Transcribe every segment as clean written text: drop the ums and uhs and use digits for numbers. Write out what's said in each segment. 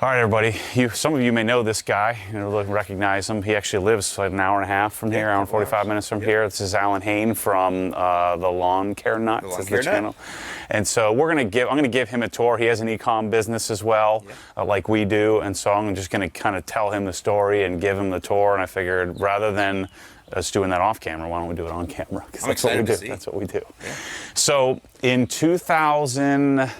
All right, everybody. Some of you may know this guy, recognize him. He actually lives like an hour and a half from here, hour and 45 minutes from here. This is Alan Hain from the Lawn Care Nuts, is the channel. And so I'm gonna give him a tour. He has an e-com business as well, like we do. And so I'm just gonna kind of tell him the story and give him the tour. And I figured rather than us doing that off camera, why don't we do it on camera? Because that's what we do. That's what we do. Yeah. So in 2000.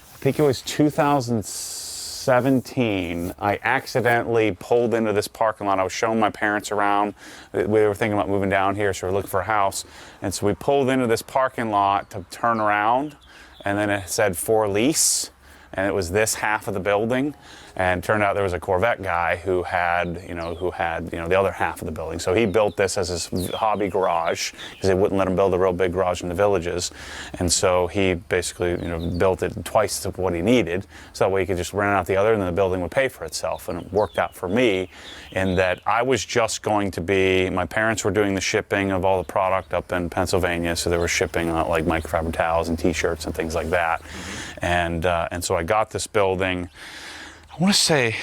I think it was 2017, I accidentally pulled into this parking lot. I was showing my parents around. We were thinking about moving down here, so we were looking for a house. And so we pulled into this parking lot to turn around, and then it said for lease, and it was this half of the building. And it turned out there was a Corvette guy who had the other half of the building. So he built this as his hobby garage because they wouldn't let him build a real big garage in the villages. And so he basically, built it twice of what he needed. So that way he could just rent out the other and then the building would pay for itself. And it worked out for me in that I was just going to be, my parents were doing the shipping of all the product up in Pennsylvania. So they were shipping like microfiber towels and t-shirts and things like that. Mm-hmm. And so I got this building. I want to say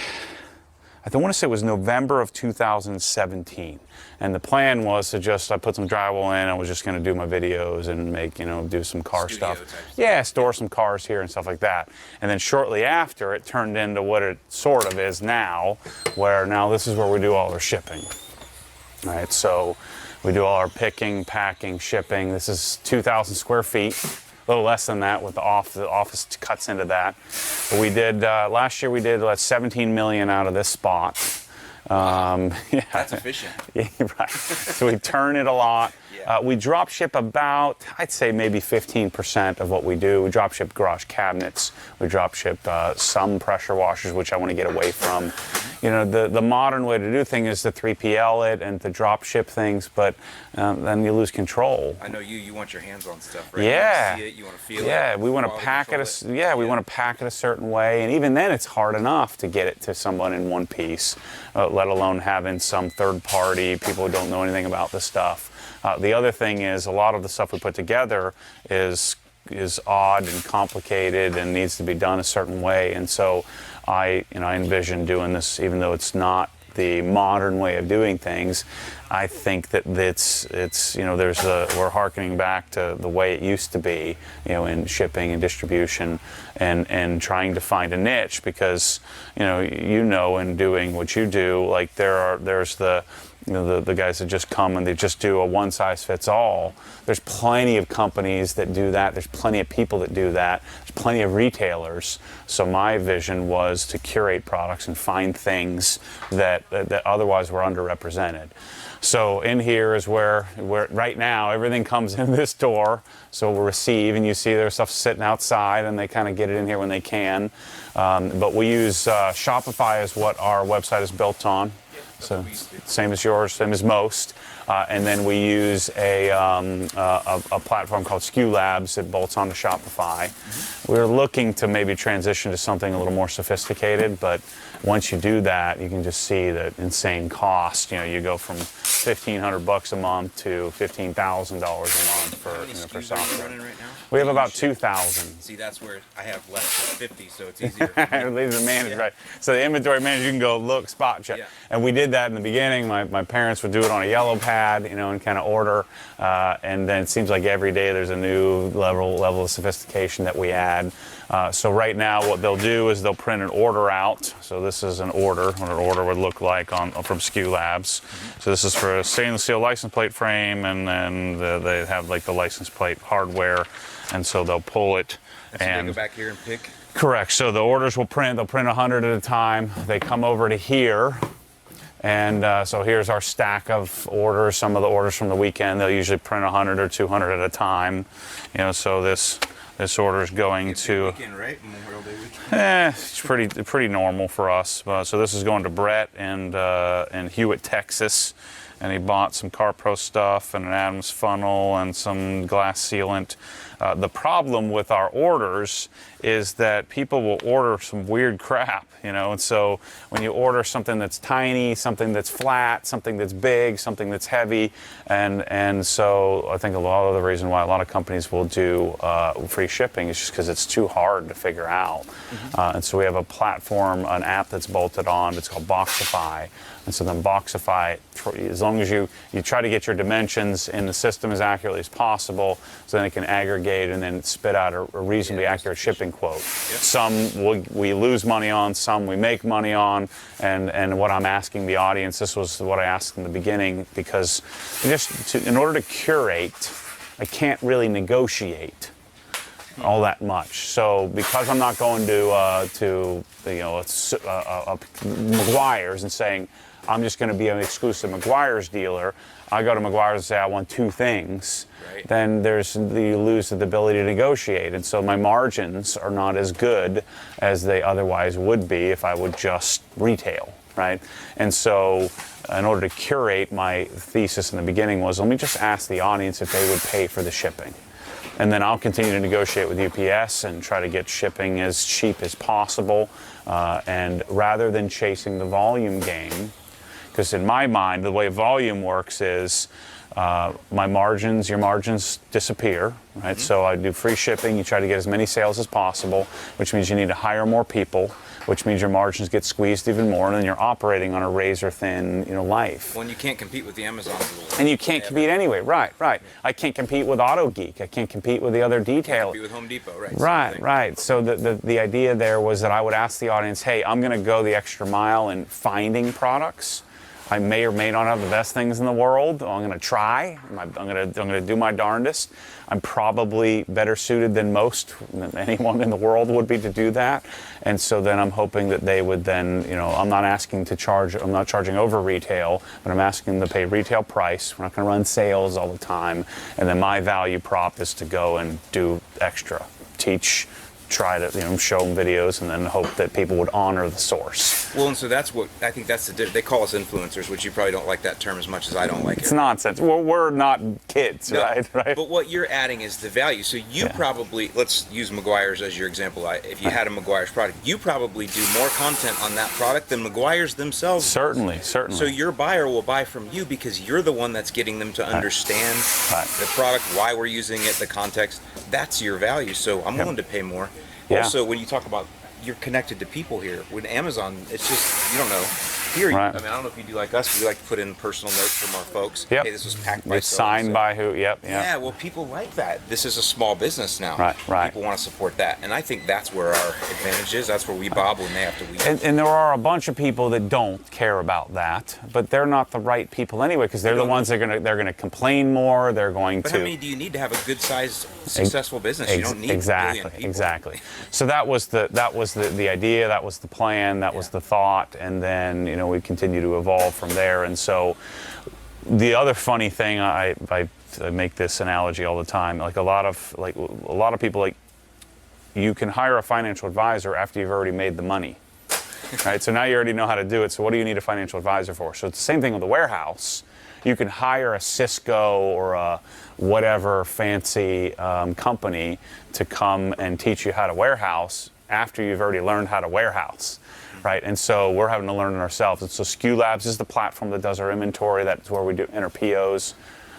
it was November of 2017, and the plan was to I put some drywall in. I was just going to do my videos and make, do some car stuff. Yeah, store some cars here and stuff like that. And then shortly after, it turned into what it sort of is now, where now this is where we do all our shipping. All right, so we do all our picking, packing, shipping. This is 2,000 square feet. A little less than that with the office cuts into that. But we did, last year we did 17 million out of this spot. Yeah. That's efficient. Yeah, right. So we turn it a lot. Yeah. We drop ship about, I'd say maybe 15% of what we do. We drop ship garage cabinets. We drop ship some pressure washers, which I want to get away from. The modern way to do things is to 3PL it and to drop ship things, but then you lose control. I know you want your hands on stuff, right? Yeah. You want to see it, you want to feel it. Yeah, we want to pack it. We want to pack it a certain way, and even then, it's hard enough to get it to someone in one piece, let alone having some third party people who don't know anything about the stuff. The other thing is a lot of the stuff we put together is odd and complicated and needs to be done a certain way, and so I envision doing this, even though it's not the modern way of doing things. I think that we're hearkening back to the way it used to be, in shipping and distribution, and trying to find a niche because, in doing what you do, like there's the guys that just come and they just do a one-size-fits-all. There's plenty of companies that do that. There's plenty of people that do that. There's plenty of retailers. So my vision was to curate products and find things that otherwise were underrepresented. So in here is where right now everything comes in this door. So we'll receive, and you see their stuff sitting outside, and they kind of get it in here when they can. But we use Shopify as what our website is built on. So same as yours, same as most, and then we use a platform called SKU Labs that bolts onto Shopify. Mm-hmm. We're looking to maybe transition to something a little more sophisticated, but once you do that, you can just see the insane cost. You go from $1,500 a month to $15,000 a month for software. Running right now? We have about 2,000. See, that's where I have less than 50, so it's easier. Leave the manage, right? So the inventory manager, you can go look, spot check. Yeah. And we did that in the beginning. My parents would do it on a yellow pad, and kind of order. And then it seems like every day there's a new level of sophistication that we add. So right now what they'll do is they'll print an order out. So this is an order, what an order would look like from SKU Labs. Mm-hmm. So this is for a stainless steel license plate frame, and then they have like the license plate hardware. And so they'll pull it. And so they go back here and pick? Correct. So the orders they'll print 100 at a time. They come over to here. And so here's our stack of orders. Some of the orders from the weekend, they'll usually print 100 or 200 at a time. So this order is going to. Weekend, right? Memorial Day weekend. It's pretty normal for us. So this is going to Brett in Hewitt, Texas, and he bought some CarPro stuff and an Adams funnel and some glass sealant. The problem with our orders is that people will order some weird crap, and so when you order something that's tiny, something that's flat, something that's big, something that's heavy, and so I think a lot of the reason why a lot of companies will do free shipping is just because it's too hard to figure out. And so we have a platform, an app that's bolted on. It's called Boxify. And so then Boxify, as long as you try to get your dimensions in the system as accurately as possible, so then it can aggregate and then spit out a reasonably accurate shipping quote. Some we lose money on, some we make money on, and what I'm asking the audience, this was what I asked in the beginning, because in order to curate, I can't really negotiate all that much. So because I'm not going to Meguiar's and saying I'm just going to be an exclusive Meguiar's dealer, I go to Meguiar's and say I want two things. Right. Then you lose the ability to negotiate, and so my margins are not as good as they otherwise would be if I would just retail, right? And so in order to curate, my thesis in the beginning was, let me just ask the audience if they would pay for the shipping. And then I'll continue to negotiate with UPS and try to get shipping as cheap as possible. And rather than chasing the volume game, because in my mind, the way volume works is your margins disappear, right? So I do free shipping. You try to get as many sales as possible, which means you need to hire more people, which means your margins get squeezed even more, and then you're operating on a razor-thin, life. Well, and you can't compete with the Amazon tools. And you can't compete anyway, right. I can't compete with AutoGeek. I can't compete with the other detailers. Compete with Home Depot, right? Right. So the idea there was that I would ask the audience, hey, I'm going to go the extra mile in finding products. I may or may not have the best things in the world. I'm going to try. I'm going to do my darndest. I'm probably better suited than anyone in the world would be to do that. And so then I'm hoping that they would then, I'm not charging over retail, but I'm asking them to pay retail price. We're not going to run sales all the time. And then my value prop is to go and do extra, teach, try to show them videos, and then hope that people would honor the source. Well, and so that's what I think they call us influencers, which you probably don't like that term as much as I don't like it. It's nonsense. Well, we're not kids, no, right? But what you're adding is the value. So you probably, let's use Meguiar's as your example. If you had a Meguiar's product, you probably do more content on that product than Meguiar's themselves. Certainly. So your buyer will buy from you because you're the one that's getting them to understand the product, why we're using it, the context. That's your value. So I'm willing to pay more. Also, when you talk about you're connected to people here, with Amazon, it's just, you don't know. Here, I don't know if you do like us, but we like to put in personal notes from our folks. Hey, this was packed by so-and-so. Signed by who, Yeah, well, people like that. This is a small business now. Right. People want to support that. And I think that's where our advantage is. That's where we bob when they have to leave. And there are a bunch of people that don't care about that, but they're not the right people anyway, because they're the ones that are going to complain more. They're going to. But how many do you need to have a good-sized, successful business? You don't need exactly. So that was the idea. That was the plan. That was the thought. And then we continue to evolve from there. And so the other funny thing, I make this analogy all the time. Like a lot of people, you can hire a financial advisor after you've already made the money. Right? So now you already know how to do it. So what do you need a financial advisor for? So it's the same thing with the warehouse. You can hire a Cisco or a whatever fancy company to come and teach you how to warehouse after you've already learned how to warehouse. Right, and so we're having to learn it ourselves. And so SKU Labs is the platform that does our inventory. That's where we do enter POs.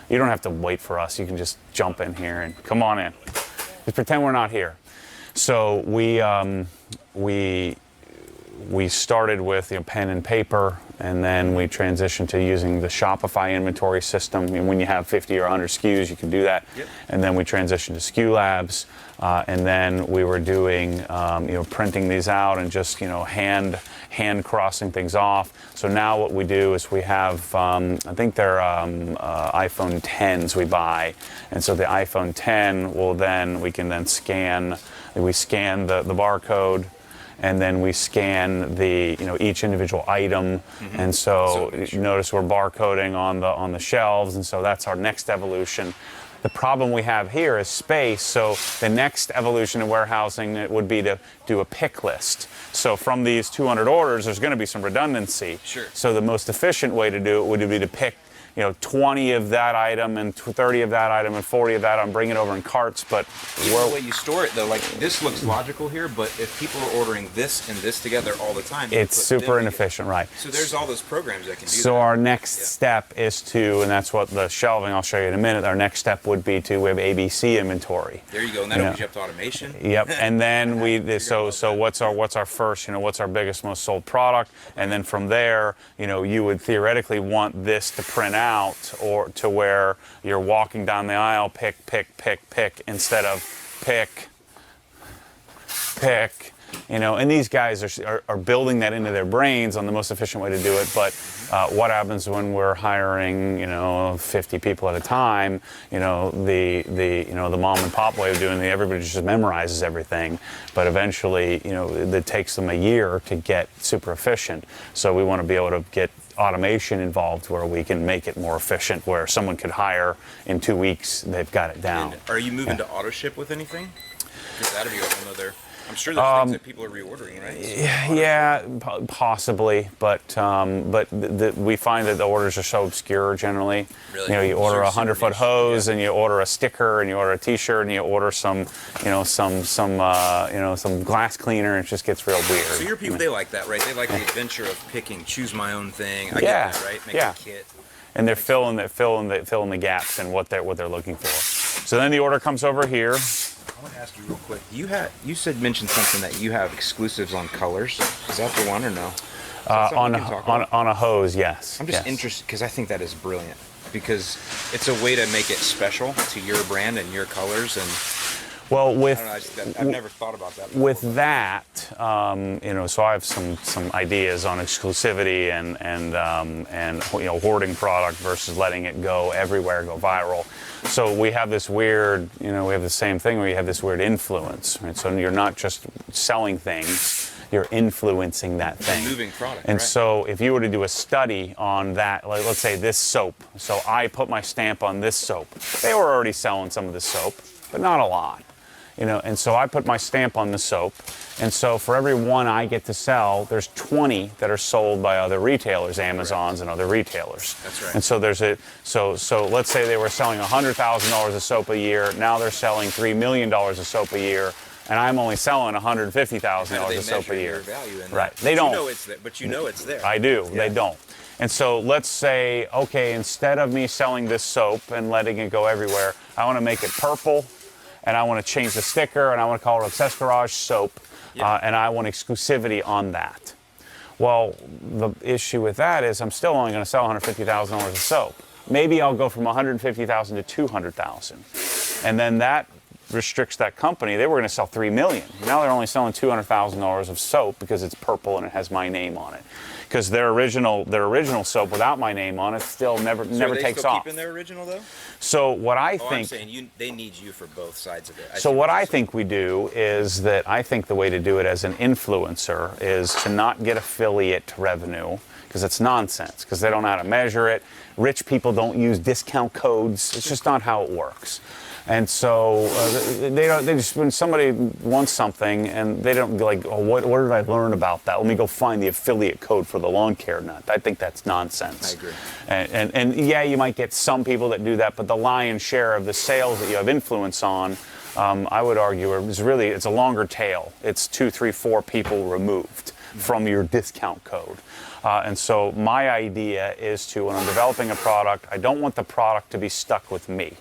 You don't have to wait for us. You can just jump in here and come on in. Just pretend we're not here. So we started with pen and paper, and then we transitioned to using the Shopify inventory system. When you have 50 or 100 SKUs, you can do that. And then we transitioned to SKU Labs. And then we were doing, printing these out and just, hand crossing things off. So now what we do is we have, I think they're iPhone 10s we buy. And so the iPhone 10 we can then scan, we scan the barcode, and then we scan each individual item. And so you notice we're barcoding on the shelves, and so that's our next evolution. The problem we have here is space, so the next evolution in warehousing would be to do a pick list. So from these 200 orders, there's going to be some redundancy. Sure. So the most efficient way to do it would be to pick 20 of that item and 30 of that item and 40 of that, I'm bringing it over in carts. But the way you store it, though, like this looks logical here, but if people are ordering this and this together all the time, it's super inefficient, right? So there's all those programs that can do that. So our next step is to, and that's what the shelving I'll show you in a minute. Our next step would be to, we have ABC inventory. There you go, and that opens you up to automation. Yep, and then so what's our first, what's our biggest, most sold product, and then from there, you would theoretically want this to print out, or to where you're walking down the aisle, pick, instead of pick, and these guys are building that into their brains on the most efficient way to do it. But what happens when we're hiring 50 people at a time? The mom and pop way of doing it, everybody just memorizes everything, but eventually it takes them a year to get super efficient. So we want to be able to get automation involved where we can make it more efficient, where someone could hire in 2 weeks, they've got it down. And are you moving to auto ship with anything? Because that'd be a whole nother. I'm sure there's things that people are reordering, right? Yeah, possibly, but we find that the orders are so obscure generally. Really? You order a 100-foot hose, and you order a sticker, and you order a T-shirt, and you order some glass cleaner, and it just gets real weird. So your people, they like that, right? They like the adventure of picking, choose my own thing. I get that, right? Make a kit. And they're filling the gaps in what they're looking for. So then the order comes over here. I want to ask you real quick. You mentioned something that you have exclusives on colors. Is that the one or no? On a hose, yes. I'm just interested because I think that is brilliant, because it's a way to make it special to your brand and your colors. And well, I've never thought about that before. With that, so I have some ideas on exclusivity and hoarding product versus letting it go everywhere, go viral. So we have this weird, we have the same thing where you have this weird influence, right? So you're not just selling things, you're influencing that thing. It's a moving product, and right? so if you were to do a study on that, like, let's say this soap, so I put my stamp on this soap. They were already selling some of this soap, but not a lot. And so I put my stamp on the soap, and so for every one I get to sell, there's 20 that are sold by other retailers, Amazons and other retailers. That's right. And so so let's say they were selling $100,000 of soap a year, now they're selling $3 million of soap a year, and I'm only selling $150,000 of soap a year. Your value in right? That? They don't. You know it's there, but you know it's there. I do. Yeah. They don't. And so let's say, okay, instead of me selling this soap and letting it go everywhere, I want to make it purple. And I want to change the sticker, and I want to call it Obsessed Garage Soap, and I want exclusivity on that. Well, the issue with that is I'm still only going to sell $150,000 of soap. Maybe I'll go from $150,000 to $200,000, and then that restricts that company. They were going to sell $3 million. Now they're only selling $200,000 of soap because it's purple and it has my name on it. Because their original soap without my name on it still never takes off. Are they still keeping their original though? So what I think. I'm saying they need you for both sides of it. So what I think we do is that I think the way to do it as an influencer is to not get affiliate revenue, because it's nonsense, because they don't know how to measure it. Rich people don't use discount codes. It's just not how it works. And so they just, when somebody wants something and they don't like, oh, what did I learn about that? Let me go find the affiliate code for the lawn care nut. I think that's nonsense. I agree. And yeah, you might get some people that do that, but the lion's share of the sales that you have influence on, I would argue, it's a longer tail. It's 2, 3, 4 people removed from your discount code. And so my idea is to, when I'm developing a product, I don't want the product to be stuck with me.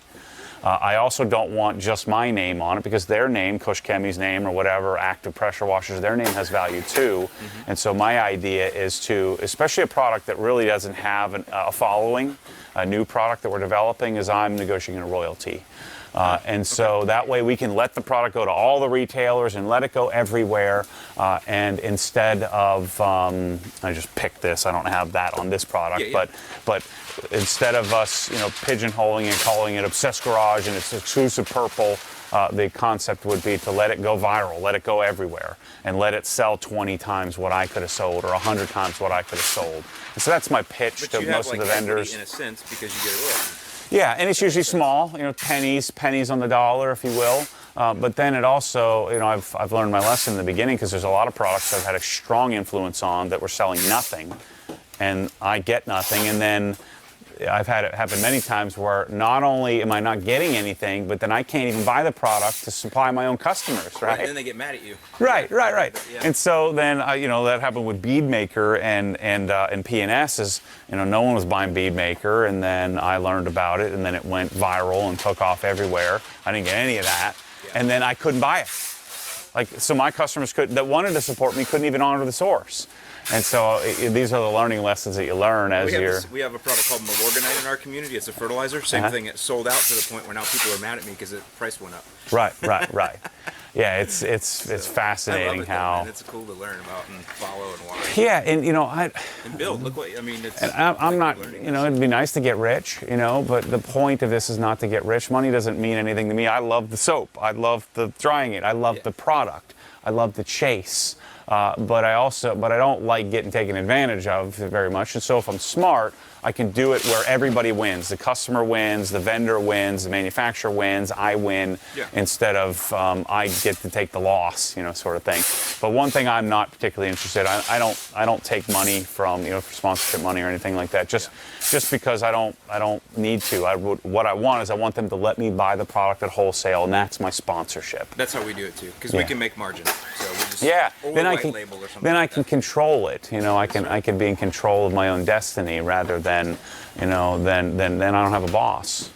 I also don't want just my name on it, because their name, Kush Chemi's name or whatever, Active Pressure Washers, their name has value too. Mm-hmm. And so my idea is to, especially a product that really doesn't have a following, a new product that we're developing, is I'm negotiating a royalty. And so that way we can let the product go to all the retailers and let it go everywhere. And instead of, I just picked this, I don't have that on this product, but instead of us, pigeonholing and calling it Obsessed Garage and it's exclusive purple, the concept would be to let it go viral, let it go everywhere, and let it sell 20 times what I could have sold or 100 times what I could have sold. And so that's my pitch to most of the vendors. In a sense, because you get a royalty. Yeah, and it's usually small, pennies on the dollar, if you will. But then it also, I've learned my lesson in the beginning, because there's a lot of products I've had a strong influence on that were selling nothing, and I get nothing, and then I've had it happen many times where not only am I not getting anything, but then I can't even buy the product to supply my own customers, right? And then they get mad at you. Right. Yeah. And so then, that happened with Beadmaker and P&S is, no one was buying Beadmaker, and then I learned about it, and then it went viral and took off everywhere. I didn't get any of that, and then I couldn't buy it. So my customers that wanted to support me couldn't even honor the source. And so these are the learning lessons that you learn as we have a product called Milorganite in our community. It's a fertilizer. Same thing. It sold out to the point where now people are mad at me because the price went up. Right. Yeah, it's fascinating I love it, how. Man. It's cool to learn about and follow and watch. Yeah, and and build. Look what I mean. It's. I'm not. It'd be nice to get rich, but the point of this is not to get rich. Money doesn't mean anything to me. I love the soap. I love the drying it. I love the product. I love the chase. But I don't like getting taken advantage of very much. And so if I'm smart, I can do it where everybody wins. The customer wins, the vendor wins, the manufacturer wins, I win, instead of I get to take the loss, sort of thing. But one thing I'm not particularly interested in, I don't take money from, for sponsorship money or anything like that. Just because I don't need to. What I want is I want them to let me buy the product at wholesale, and that's my sponsorship. That's how we do it too, because we can make margin. So we just label or something. Then I can control it. I can be in control of my own destiny rather than, then I don't have a boss.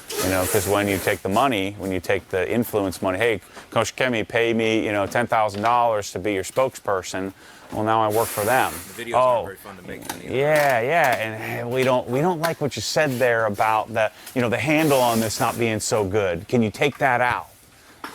Because when you take the money, when you take the influence money, hey, Coach Kemi, pay me, $10,000 to be your spokesperson. Well, now I work for them. The videos aren't very fun to make. And we don't like what you said there about the handle on this not being so good. Can you take that out?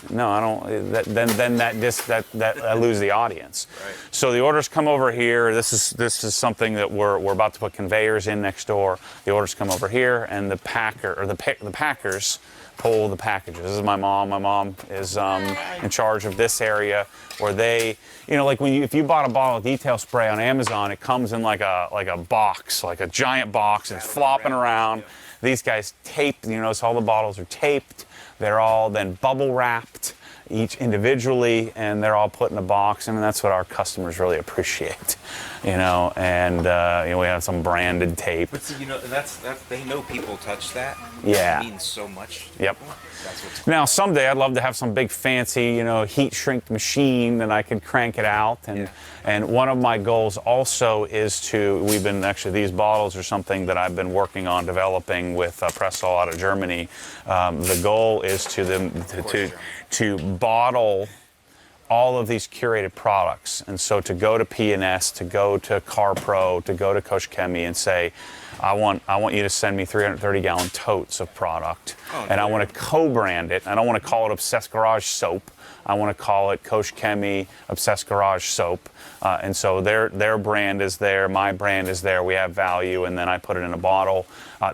No, I don't. That I lose the audience. Right. So the orders come over here. This is something that we're about to put conveyors in next door. The orders come over here, and the packers pull the packages. This is my mom. My mom is in charge of this area where they, if you bought a bottle of detail spray on Amazon, it comes in like a box, like a giant box, and it's flopping around. Yeah. These guys taped. So all the bottles are taped. They're all then bubble wrapped, each individually, and they're all put in a box, and that's what our customers really appreciate, And we have some branded tape. But see, that's they know people touch that. Yeah, it means so much. Yep. That's what's now someday I'd love to have some big fancy, heat shrink machine that I could crank it out, and one of my goals also is these bottles are something that I've been working on developing with Pressol out of Germany. The goal is to bottle all of these curated products, and so to go to P&S, to go to CarPro, to go to Coach Kemi and say, I want you to send me 330-gallon totes of product, and I want to co-brand it. I don't want to call it Obsessed Garage Soap. I want to call it Coach Kemi Obsessed Garage Soap. And so their brand is there, my brand is there, we have value, and then I put it in a bottle.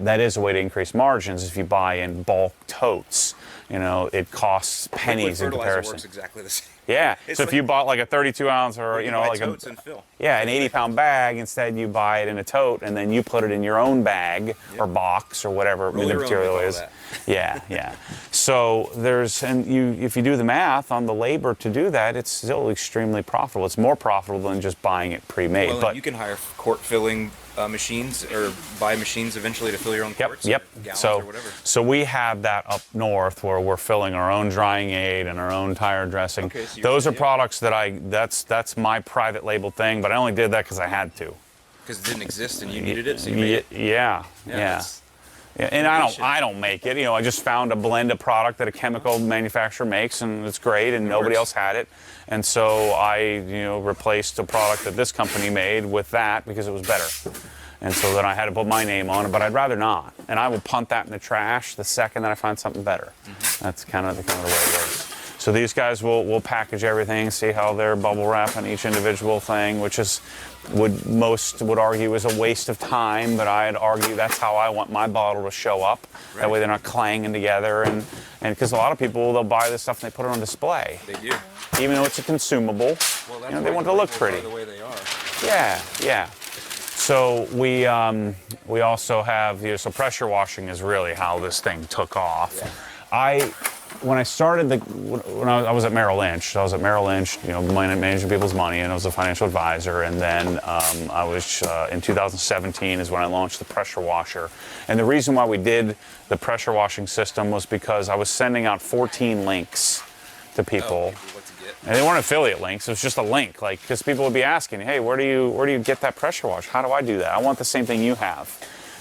That is a way to increase margins if you buy in bulk totes. It costs pennies in comparison. Works exactly the same. Yeah. So if you bought like a 32-ounce or like totes and fill. an 80-pound bag, instead you buy it in a tote and then you put it in your own bag or box or whatever the material is. Yeah. So if you do the math on the labor to do that, it's still extremely profitable. It's more profitable than just buying it pre-made. Well, but you can hire quart filling machines or buy machines eventually to fill your own quarts. Yep. Gallons So or whatever. So we have that up north where we're filling our own drying aid and our own tire dressing. Okay, so those are products that that's my private label thing, but I only did that because I had to. Because it didn't exist and you needed it, so you made it. Yeah. And I don't make it. I just found a blend of product that a chemical manufacturer makes, and it's great, and nobody else had it. And so I, replaced a product that this company made with that because it was better. And so then I had to put my name on it, but I'd rather not. And I will punt that in the trash the second that I find something better. Mm-hmm. That's kind of the way it works. So these guys will package everything, see how they're bubble wrapping each individual thing, which is most would argue is a waste of time, but I'd argue that's how I want my bottle to show up. Right. That way they're not clanging together, and because a lot of people, they'll buy this stuff and they put it on display. They do. Even though it's a consumable, well, they want it to look pretty. The way they are. Yeah. So we also have, so pressure washing is really how this thing took off. Yeah. when I started when I was at Merrill Lynch, managing people's money, and I was a financial advisor. And then I was in 2017 is when I launched the pressure washer. And the reason why we did the pressure washing system was because I was sending out 14 links to people. And they weren't affiliate links. It was just a link, because people would be asking, "Hey, where do you get that pressure wash? How do I do that? I want the same thing you have."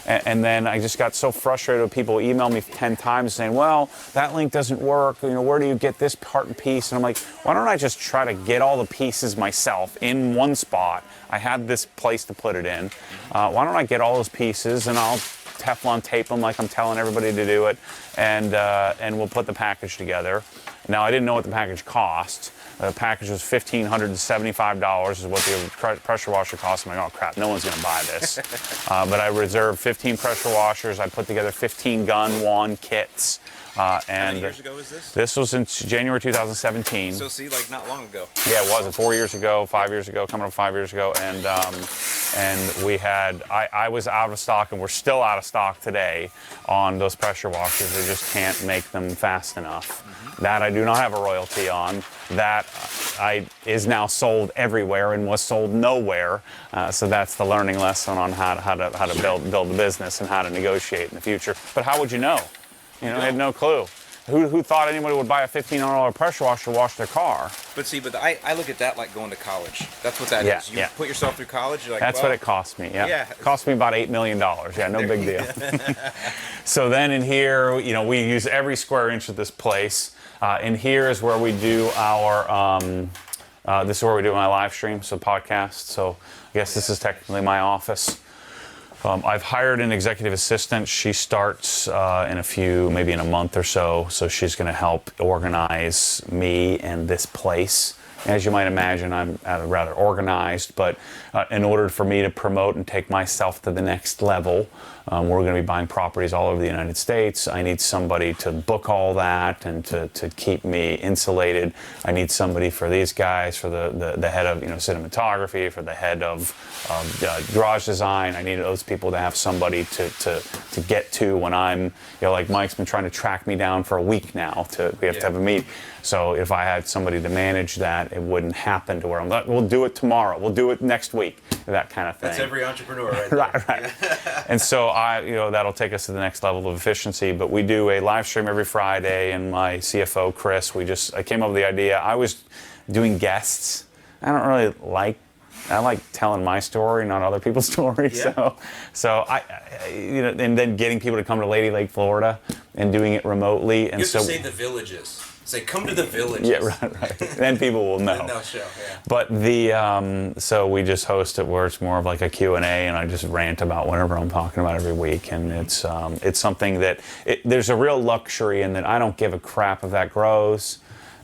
And then I just got so frustrated with people email me 10 times saying, "Well, that link doesn't work. Where do you get this part and piece?" And I'm like, why don't I just try to get all the pieces myself in one spot? I had this place to put it in. Why don't I get all those pieces and I'll Teflon tape them like I'm telling everybody to do it, and we'll put the package together. Now, I didn't know what the package cost. The package was $1,575 is what the pressure washer cost. I'm like, oh crap, no one's gonna buy this. But I reserved 15 pressure washers. I put together 15 gun wand kits. How many years ago was this? This was in January 2017. So see, not long ago. Yeah, it was. 4 years ago, 5 years ago, coming up 5 years ago, and we had. I was out of stock, and we're still out of stock today on those pressure washers. They just can't make them fast enough. That I do not have a royalty on. That is now sold everywhere and was sold nowhere. So that's the learning lesson on how to build the business and how to negotiate in the future. But how would you know? I had no clue. Who thought anybody would buy a $1,500 pressure washer to wash their car? But I look at that like going to college. That's what that is. You put yourself through college. You're like, that's what it cost me. Yeah. It cost me about $8 million. Yeah, no big deal. So then in here, we use every square inch of this place. In here is where we do our. This is where we do my live stream, so podcast. So I guess this is technically my office. I've hired an executive assistant. She starts maybe in a month or so. So she's going to help organize me and this place. As you might imagine, I'm rather organized, but in order for me to promote and take myself to the next level, we're going to be buying properties all over the United States. I need somebody to book all that and to keep me insulated. I need somebody for these guys, for the head of cinematography, for the head of garage design. I need those people to have somebody to get to when I'm, like Mike's been trying to track me down for a week now. We have to have a meet. So if I had somebody to manage that, it wouldn't happen to where I'm like, we'll do it tomorrow, we'll do it next week, that kind of thing. That's every entrepreneur right there. Right. And so that'll take us to the next level of efficiency. But we do a live stream every Friday, and my CFO, Chris, I came up with the idea. I was doing guests. I don't really I like telling my story, not other people's stories. Yeah. So and then getting people to come to Lady Lake, Florida, and doing it remotely. And you have to say the villages. Say, come to the villages. Yeah, right. Then people will know. Then they'll show, yeah. But so we just host it where it's more of like a Q&A, and I just rant about whatever I'm talking about every week. And it's something that there's a real luxury in that I don't give a crap if that grows.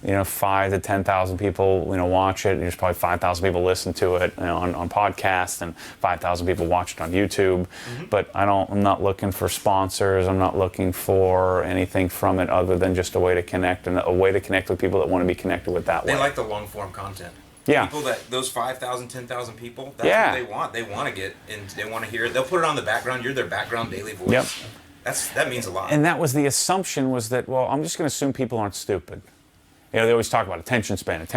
5,000 to 10,000 people, watch it. There's probably 5,000 people listen to it, on podcasts, and 5,000 people watch it on YouTube. Mm-hmm. But I'm not looking for sponsors. I'm not looking for anything from it other than just a way to connect, and a way to connect with people that want to be connected with that way. They like the long form content. Yeah. People those 5,000, 10,000 people, that's what they want. They want to get, and they want to hear it. They'll put it on the background. You're their background daily voice. Yep. That means a lot. And that was the assumption, was that, well, I'm just going to assume people aren't stupid. They always talk about attention span.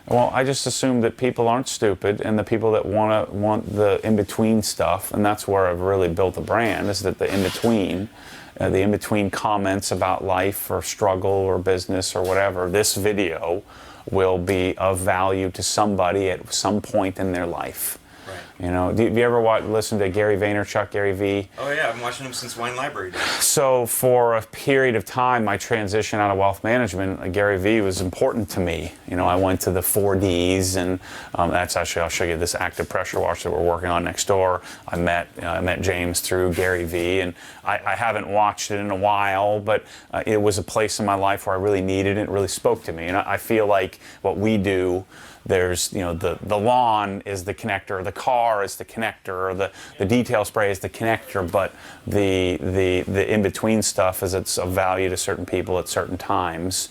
Well, I just assume that people aren't stupid, and the people that want the in-between stuff, and that's where I've really built a brand, is that the in-between comments about life or struggle or business or whatever, this video will be of value to somebody at some point in their life. Right. Do you ever listen to Gary Vaynerchuk, Gary V? Oh yeah, I've been watching him since Wine Library days. So for a period of time, my transition out of wealth management, Gary V was important to me. I went to the 4Ds, and that's actually, I'll show you this active pressure washer that we're working on next door. I met James through Gary V, and I haven't watched it in a while, but it was a place in my life where I really needed it. It really spoke to me, and I feel like what we do, there's the lawn is the connector, the car bar is the connector, or the detail spray is the connector, but the in-between stuff is it's of value to certain people at certain times.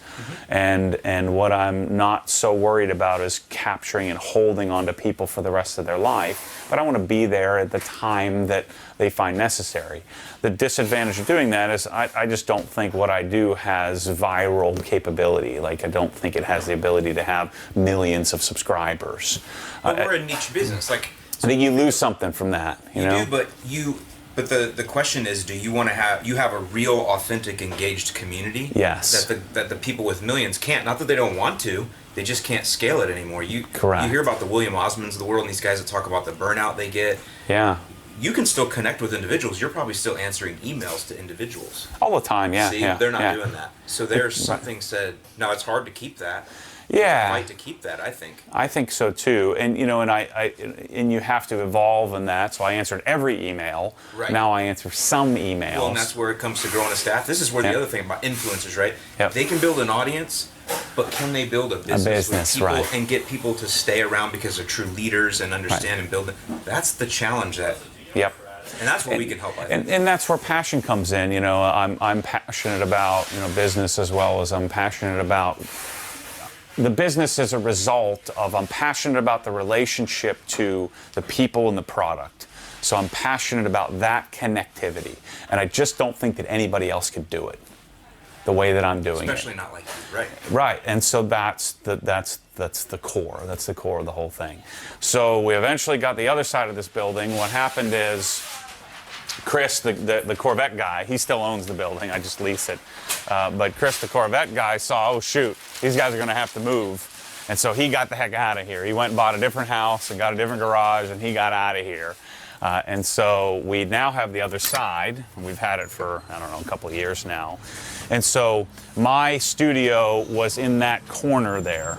And what I'm not so worried about is capturing and holding on to people for the rest of their life, but I want to be there at the time that they find necessary. The disadvantage of doing that is I just don't think what I do has viral capability. Like, I don't think it has the ability to have millions of subscribers. But we're a niche business. Like, I think you lose something from that. You know? do, but the question is, do you want to have a real, authentic, engaged community? Yes. That the people with millions can't. Not that they don't want to, they just can't scale it anymore. Correct. You hear about the William Osmonds of the world and these guys that talk about the burnout they get. Yeah. You can still connect with individuals. You're probably still answering emails to individuals. All the time, yeah. See, yeah, they're not yeah. doing that. So there's something said. Now, it's hard to keep that. Yeah. Fight to keep that, I think. I think so too, and and you have to evolve in that. So I answered every email. Right. Now I answer some emails. Well, and that's where it comes to growing a staff. This is where the Yep. other thing about influencers, right? Yep. They can build an audience, but can they build a business with people right. and get people to stay around because they're true leaders and understand and build it? That's the challenge Yep. and that's where we can help. I think. And that's where passion comes in. You know, I'm passionate about business as well as I'm passionate about. The business is a result of I'm passionate about the relationship to the people and the product. So I'm passionate about that connectivity. And I just don't think that anybody else could do it the way that I'm doing Especially it. not like you, right? Right. And so that's the core. That's the core of the whole thing. So we eventually got the other side of this building. What happened is Chris, the Corvette guy, he still owns the building. I just lease it. But Chris, the Corvette guy, saw, oh, shoot, these guys are going to have to move. And so he got the heck out of here. He went and bought a different house and got a different garage, and he got out of here. And so we now have the other side. We've had it for, I don't know, a couple of years now. And so my studio was in that corner there.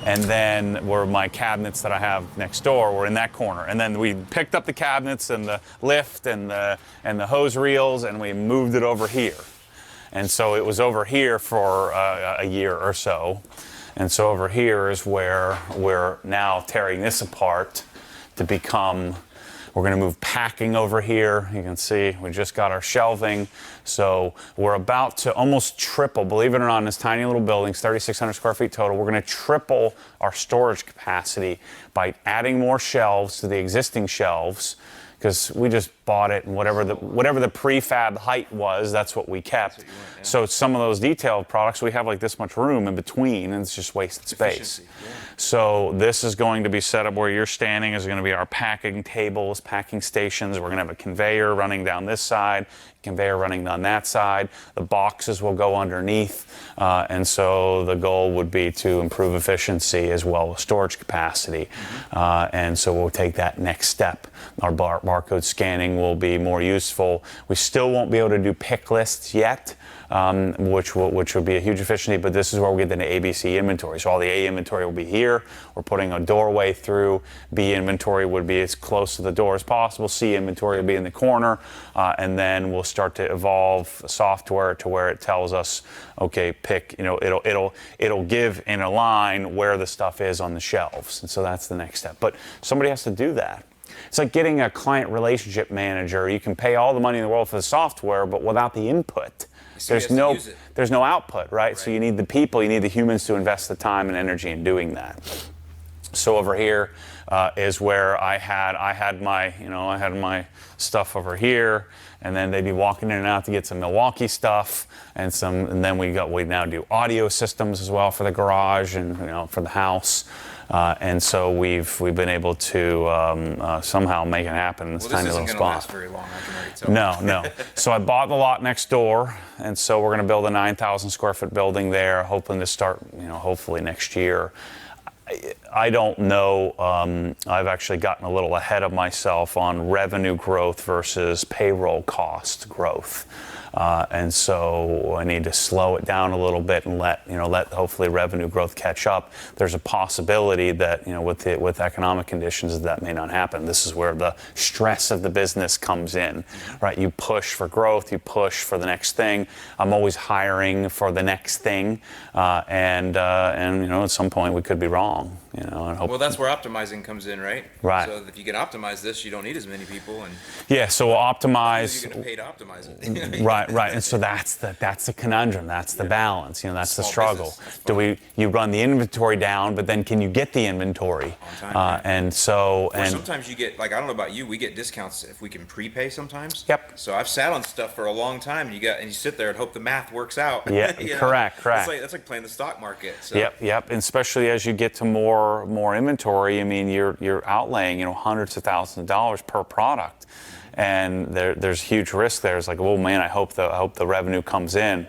And then where my cabinets that I have next door were in that corner. And then we picked up the cabinets and the lift and the hose reels, and we moved it over here. And so it was over here for a year or so. And so over here is where we're now tearing this apart to become. We're going to move packing over here. You can see we just got our shelving. So we're about to almost triple, believe it or not, in this tiny little building, it's 3,600 square feet total. We're going to triple our storage capacity by adding more shelves to the existing shelves, because we just bought it, and whatever the prefab height was, that's what we kept. So some of those detailed products, we have like this much room in between, and it's just wasted space. Yeah. So this is going to be set up where you're standing is going to be our packing tables, packing stations. We're going to have a conveyor running down this side, conveyor running on that side. The boxes will go underneath. And so the goal would be to improve efficiency as well as storage capacity. And so we'll take that next step. Our barcode scanning will be more useful. We still won't be able to do pick lists yet, which would be a huge efficiency, but this is where we get into ABC inventory. So all the A inventory will be here. We're putting a doorway through. B inventory would be as close to the door as possible. C inventory will be in the corner. And then we'll start to evolve software to where it tells us, okay, pick, it'll give in a line where the stuff is on the shelves. And so that's the next step. But somebody has to do that. It's like getting a client relationship manager. You can pay all the money in the world for the software, but without the input, there's no output, right? So you need the people, you need the humans to invest the time and energy in doing that. So over here is where I had my stuff over here, and then they'd be walking in and out to get some Milwaukee stuff, and then we now do audio systems as well for the garage and for the house. And so we've been able to somehow make it happen in this tiny little spot. This isn't going to last very long, I can already tell. No. So I bought the lot next door, and so we're going to build a 9,000 square foot building there, hoping to start, hopefully next year. I don't know. I've actually gotten a little ahead of myself on revenue growth versus payroll cost growth. and so I need to slow it down a little bit and let hopefully revenue growth catch up. There's a possibility that with economic conditions that may not happen. This is where the stress of the business comes in, right? You push for growth, you push for the next thing. I'm always hiring for the next thing, and at some point we could be wrong. And hope. Well, that's where optimizing comes in, right? Right. So if you can optimize this, you don't need as many people, and yeah. So optimize. You're going to pay to optimize it. Right. And so that's the conundrum. That's the balance. That's the struggle. You run the inventory down, but then can you get the inventory on time? And sometimes you get, like, I don't know about you, we get discounts if we can prepay sometimes. Yep. So I've sat on stuff for a long time, and you sit there and hope the math works out. Yeah. Correct. That's like playing the stock market. So. Yep. And especially as you get to more inventory, I mean, you're outlaying hundreds of thousands of dollars per product, and there's huge risk there. It's like, oh man, I hope the revenue comes in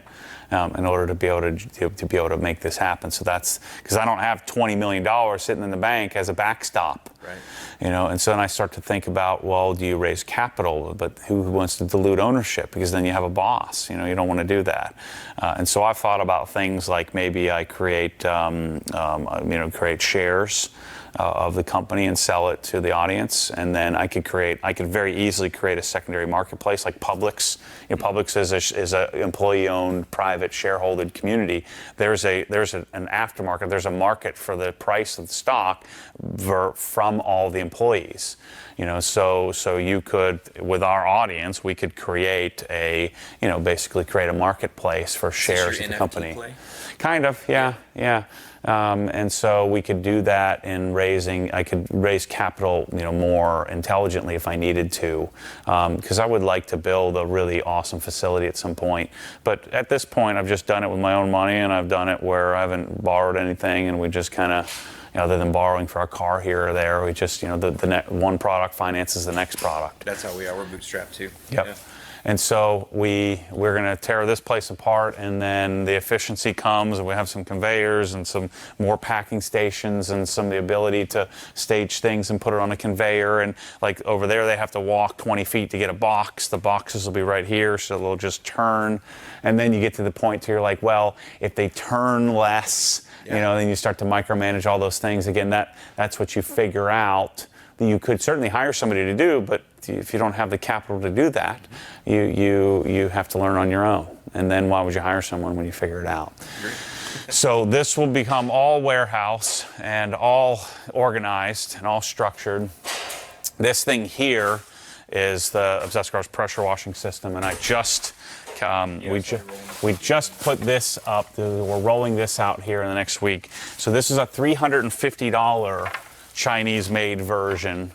order to be able to make this happen. So that's because I don't have $20 million sitting in the bank as a backstop. Right. And so then I start to think about, well, do you raise capital? But who wants to dilute ownership? Because then you have a boss. You don't want to do that. And so I've thought about things like maybe I create shares of the company and sell it to the audience, and then I could very easily create a secondary marketplace like Publix. Publix is a employee-owned, private, shareholded community. There's an aftermarket. There's a market for the price of the stock from all the employees. So you could, with our audience, we could create basically create a marketplace for shares of the company. Play? Kind of, yeah. And so we could do that I could raise capital, more intelligently if I needed to, because I would like to build a really awesome facility at some point. But at this point, I've just done it with my own money, and I've done it where I haven't borrowed anything, and we just kind of, other than borrowing for a car here or there, we just, the one product finances the next product. That's how we are. We're bootstrapped too. Yep. Yeah. And so we're going to tear this place apart, and then the efficiency comes, and we have some conveyors and some more packing stations and the ability to stage things and put it on a conveyor. And like over there, they have to walk 20 feet to get a box. The boxes will be right here, so they'll just turn. And then you get to the point where you're like, well, if they turn less, then you start to micromanage all those things. Again, that's what you figure out. You could certainly hire somebody to do, but if you don't have the capital to do that, you have to learn on your own. And then why would you hire someone when you figure it out? So this will become all warehouse and all organized and all structured. This thing here is the Obsessed Cars pressure washing system, and we just put this up. We're rolling this out here in the next week. So this is a $350 Chinese-made version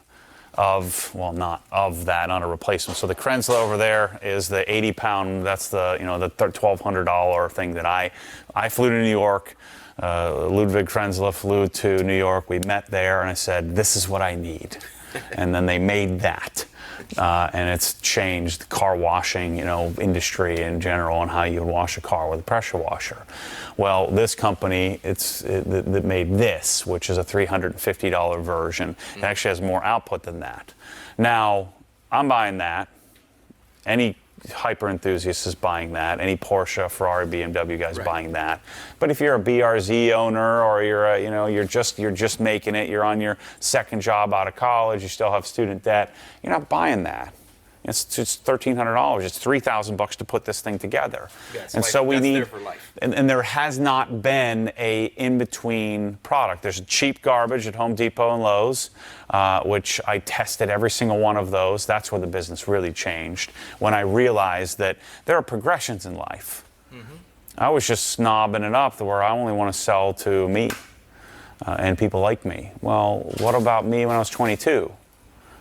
not a replacement. So the Krenzle over there is the 80-pound. That's the the $1,200 thing that I flew to New York. Ludwig Krenzle flew to New York. We met there, and I said, "This is what I need," and then they made that. And it's changed the car washing, industry in general, and how you would wash a car with a pressure washer. Well, this company, that made this, which is a $350 version. It actually has more output than that. Now, I'm buying that. Any hyper enthusiast is buying that. Any Porsche, Ferrari, BMW guy's buying that. But if you're a BRZ owner, or you're just making it, you're on your second job out of college, you still have student debt, you're not buying that. It's just $1,300. It's $3,000 to put this thing together. Yeah, and so we need, there for life. And there has not been a in-between product. There's cheap garbage at Home Depot and Lowe's, which I tested every single one of those. That's where the business really changed, when I realized that there are progressions in life. Mm-hmm. I was just snobbing it up to where I only want to sell to me and people like me. Well, what about me when I was 22?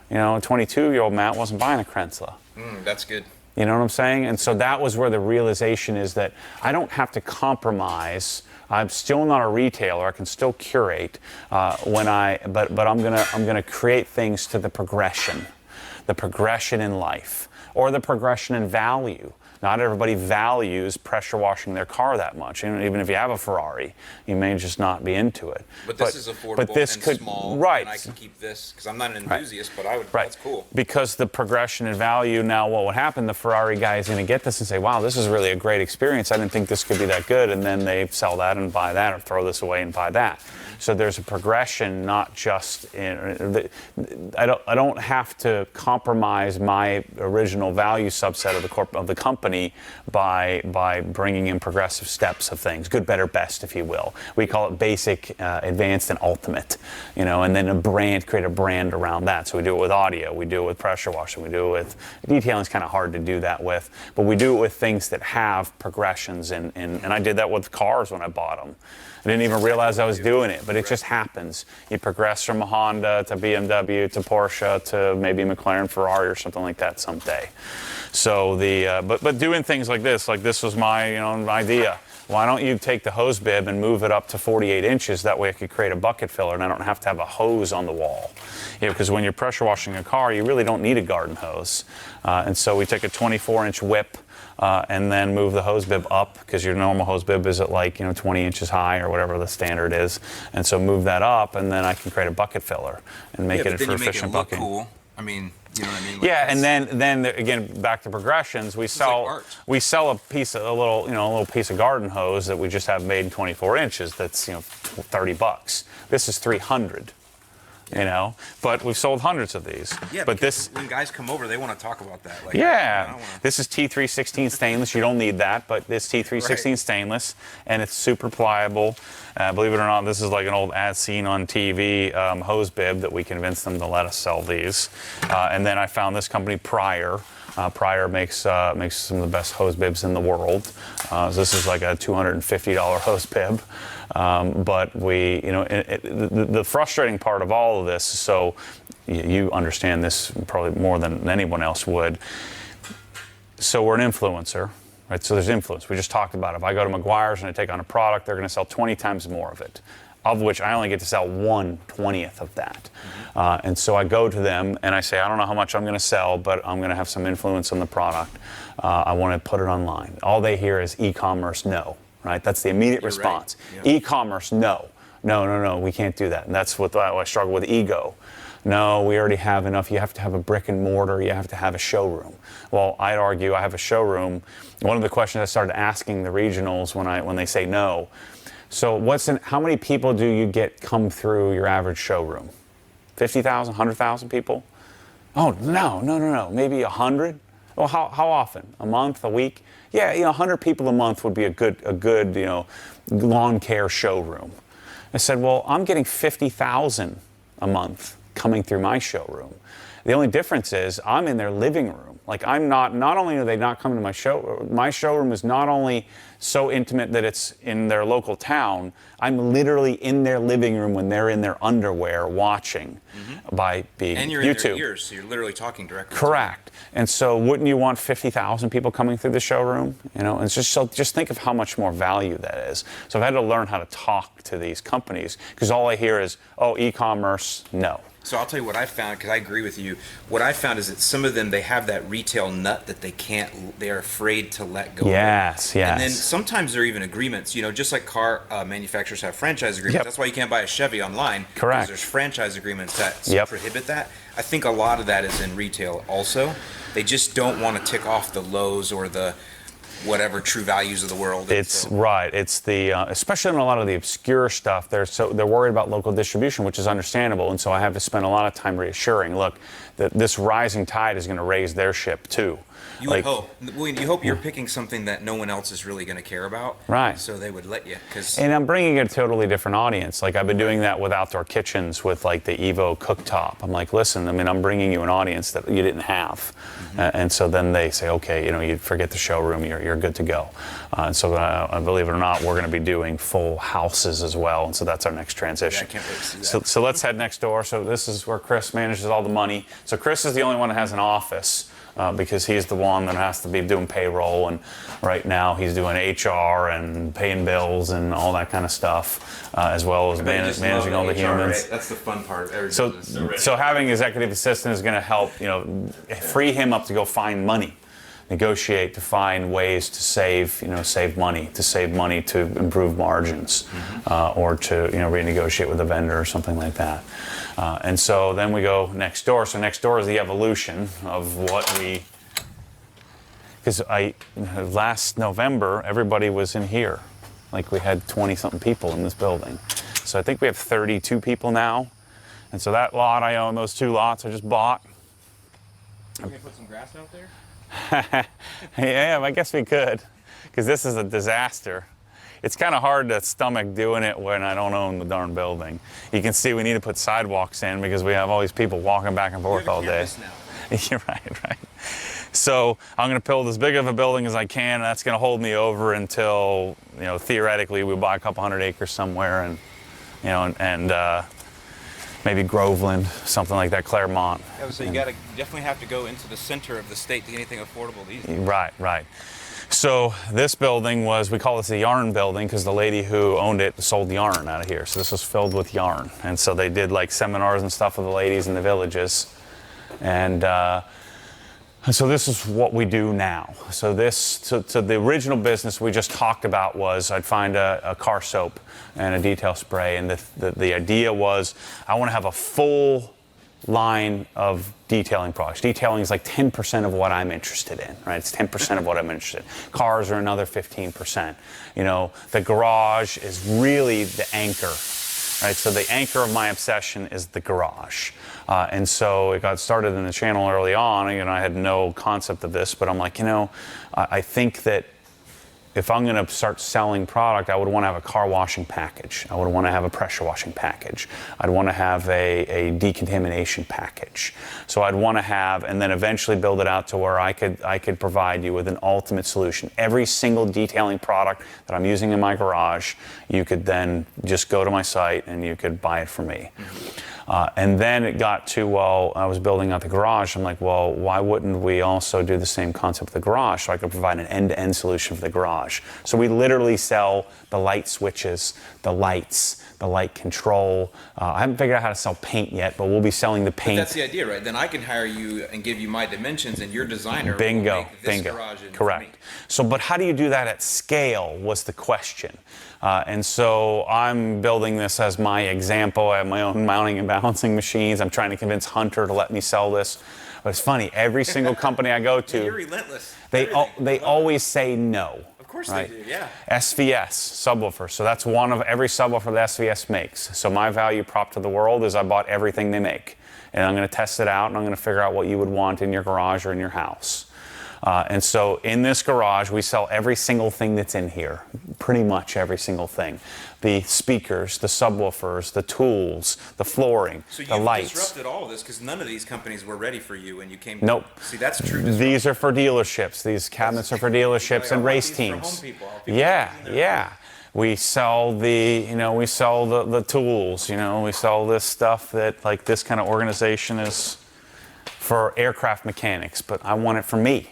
A 22-year-old Matt wasn't buying a Krenzle. That's good. You know what I'm saying? And so that was where the realization is that I don't have to compromise. I'm still not a retailer. I can still curate but I'm gonna create things to the progression in life, or the progression in value. Not everybody values pressure washing their car that much. And even if you have a Ferrari, you may just not be into it. But this is affordable and small, right. and I can keep this, because I'm not an enthusiast, but I would, that's cool. Because the progression in value, now what would happen, the Ferrari guy is going to get this and say, wow, this is really a great experience. I didn't think this could be that good. And then they sell that and buy that, or throw this away and buy that. So there's a progression, not just in. I don't have to compromise my original value subset of the company by bringing in progressive steps of things, good, better, best, if you will. We call it basic, advanced, and ultimate. And then create a brand around that. So we do it with audio, we do it with pressure washing, we do it with detailing. Is kind of hard to do that with, but we do it with things that have progressions. And I did that with cars when I bought them. I didn't even realize I was doing it, but it just happens. You progress from a Honda to BMW to Porsche to maybe McLaren, Ferrari, or something like that someday. So but doing things like this was my idea. Why don't you take the hose bib and move it up to 48 inches? That way I could create a bucket filler and I don't have to have a hose on the wall. Because when you're pressure washing a car, you really don't need a garden hose. And so we take a 24-inch whip and then move the hose bib up, because your normal hose bib is at 20 inches high or whatever the standard is. And so move that up, and then I can create a bucket filler and make it for efficient bucking. Cool. I mean, you know what I mean? And then again, back to progressions. We sell a little piece of garden hose that we just have made in 24 inches. That's $30. This is $300. But we've sold hundreds of these. Yeah, but when guys come over, they want to talk about that. This is T316 stainless. You don't need that, but this T316 stainless, and it's super pliable. Believe it or not, this is like an old ad seen on TV hose bib that we convinced them to let us sell these. And then I found this company, Prior. Prior makes some of the best hose bibs in the world. So this is like a $250 hose bib. But the frustrating part of all of this, so you understand this probably more than anyone else would. So we're an influencer, right? So there's influence. We just talked about it. If I go to Meguiar's and I take on a product, they're going to sell 20 times more of it, of which I only get to sell 1/20th of that. And so I go to them and I say, I don't know how much I'm going to sell, but I'm going to have some influence on the product. I want to put it online. All they hear is e-commerce, no. Right? That's the immediate response. Right. Yeah. E-commerce, no, we can't do that. And that's what I struggle with. Ego. No, we already have enough. You have to have a brick and mortar. You have to have a showroom. Well, I'd argue I have a showroom. One of the questions I started asking the regionals when they say no. So how many people do you get come through your average showroom? 50,000, 100,000 people? Oh, no. Maybe 100? Well, how often? A month, a week? Yeah, 100 people a month would be a good lawn care showroom. I said, well, I'm getting 50,000 a month coming through my showroom. The only difference is I'm in their living room. Like not only are they not coming to my showroom is not only so intimate that it's in their local town, I'm literally in their living room when they're in their underwear watching by being YouTube. And you're in their ears, so you're literally talking directly. Correct. And so wouldn't you want 50,000 people coming through the showroom? And just think of how much more value that is. So I've had to learn how to talk to these companies, because all I hear is, oh, e-commerce, no. So I'll tell you what I found, because I agree with you. What I found is that some of them, they have that retail nut that they're afraid to let go of. Yes. And then sometimes there are even agreements, just like car manufacturers have franchise agreements. Yep. That's why you can't buy a Chevy online. Correct. Because there's franchise agreements that prohibit that. I think a lot of that is in retail also. They just don't want to tick off the Lowe's or the whatever True Values of the world. Right. It's the especially in a lot of the obscure stuff. They're worried about local distribution, which is understandable. And so I have to spend a lot of time reassuring, look, that this rising tide is going to raise their ship too. You would hope. You hope you're picking something that no one else is really going to care about. Right. So they would let you. And I'm bringing a totally different audience. Like I've been doing that with outdoor kitchens with like the Evo cooktop. I'm like, listen, I'm bringing you an audience that you didn't have. And so then they say, okay, you forget the showroom, you're good to go. And so believe it or not, we're going to be doing full houses as well. And so that's our next transition. Yeah, I can't wait to see that. So let's head next door. So this is where Chris manages all the money. So Chris is the only one that has an office. Because he's the one that has to be doing payroll, and right now he's doing HR and paying bills and all that kind of stuff, as well as managing all the humans. Right? That's the fun part of every business. So having executive assistant is going to help, free him up to go find money. negotiate to find ways to save money, to improve margins, or to renegotiate with a vendor or something like that. And so then we go next door. So next door is the evolution of what we. Because last November everybody was in here, like we had 20-something people in this building. So I think we have 32 people now. And so that lot I own, those 2 lots I just bought. Are we gonna put some grass out there? Yeah, I guess we could, because this is a disaster. It's kind of hard to stomach doing it when I don't own the darn building. You can see we need to put sidewalks in because we have all these people walking back and forth all day. You're right. So I'm going to build as big of a building as I can, and that's going to hold me over until, theoretically we buy a couple hundred acres somewhere, and maybe Groveland, something like that, Claremont. Yeah, so you definitely have to go into the center of the state to get anything affordable these days. Right. So this building we call this the yarn building because the lady who owned it sold yarn out of here. So this was filled with yarn. And so they did like seminars and stuff with the ladies in the villages. And so this is what we do now. So the original business we just talked about was I'd find a car soap and a detail spray, and the idea was I want to have a full line of detailing products. Detailing is like 10% of what I'm interested in, right? It's 10% of what I'm interested in. Cars are another 15%. The garage is really the anchor. Right, so the anchor of my obsession is the garage. And so it got started in the channel early on, and I had no concept of this, but I'm like, I think that if I'm going to start selling product, I would want to have a car washing package. I would want to have a pressure washing package. I'd want to have a decontamination package. So I'd want to have, and then eventually build it out to where I could provide you with an ultimate solution. Every single detailing product that I'm using in my garage, you could then just go to my site and you could buy it from me. And then it got to, I was building out the garage. I'm like, why wouldn't we also do the same concept with the garage? So I could provide an end-to-end solution for the garage. So we literally sell the light switches, the lights, the light control. I haven't figured out how to sell paint yet, but we'll be selling the paint. But that's the idea, right? Then I can hire you and give you my dimensions, and your designer bingo, will make this garage correct. So, but how do you do that at scale was the question. And so I'm building this as my example. I have my own mounting and balancing machines. I'm trying to convince Hunter to let me sell this. But it's funny, every single company I go to, you're relentless. They always say no. Of course right? they do, yeah. SVS, subwoofer. So that's one of every subwoofer that SVS makes. So my value prop to the world is I bought everything they make. And I'm going to test it out, and I'm going to figure out what you would want in your garage or in your house. And so in this garage, we sell every single thing that's in here, pretty much every single thing. The speakers, the subwoofers, the tools, the flooring, the lights. So you've disrupted all of this because none of these companies were ready for you when you came. Nope. See, that's true disruption. These are for dealerships. These cabinets are for dealerships and race teams. For home people. Yeah. We sell the tools. We sell this stuff that like this kind of organization is for aircraft mechanics, but I want it for me.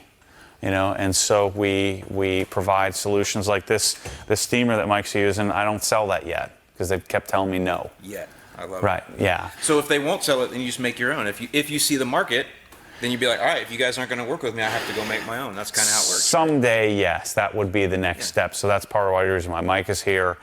And so we provide solutions like this steamer that Mike's using. I don't sell that yet because they've kept telling me no. Yet. I love it. Right, yeah. So if they won't sell it, then you just make your own. If you see the market, then you'd be like, all right, if you guys aren't going to work with me, I have to go make my own. That's kind of how it works. Someday, yes, that would be the next step. So that's part of the reason why Mike is here.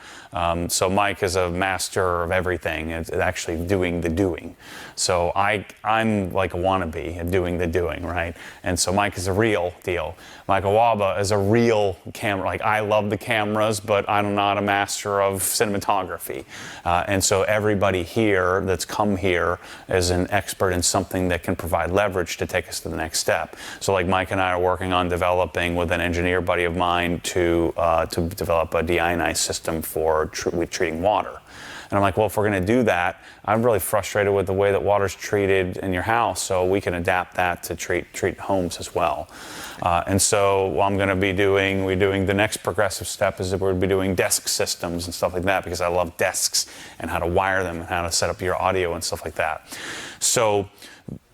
So Mike is a master of everything. It's actually doing the doing. So I'm like a wannabe at doing the doing, right? And so Mike is a real deal. Mike Awaba is a real camera. Like I love the cameras, but I'm not a master of cinematography. And so everybody here that's come here is an expert in something that can provide leverage to take us to the next step. So like Mike and I are working on developing with an engineer buddy of mine to develop a deionized system for treating water. And I'm like, well, if we're going to do that, I'm really frustrated with the way that water's treated in your house, so we can adapt that to treat homes as well. And so we're doing the next progressive step is that we're going to be doing desk systems and stuff like that because I love desks and how to wire them and how to set up your audio and stuff like that. So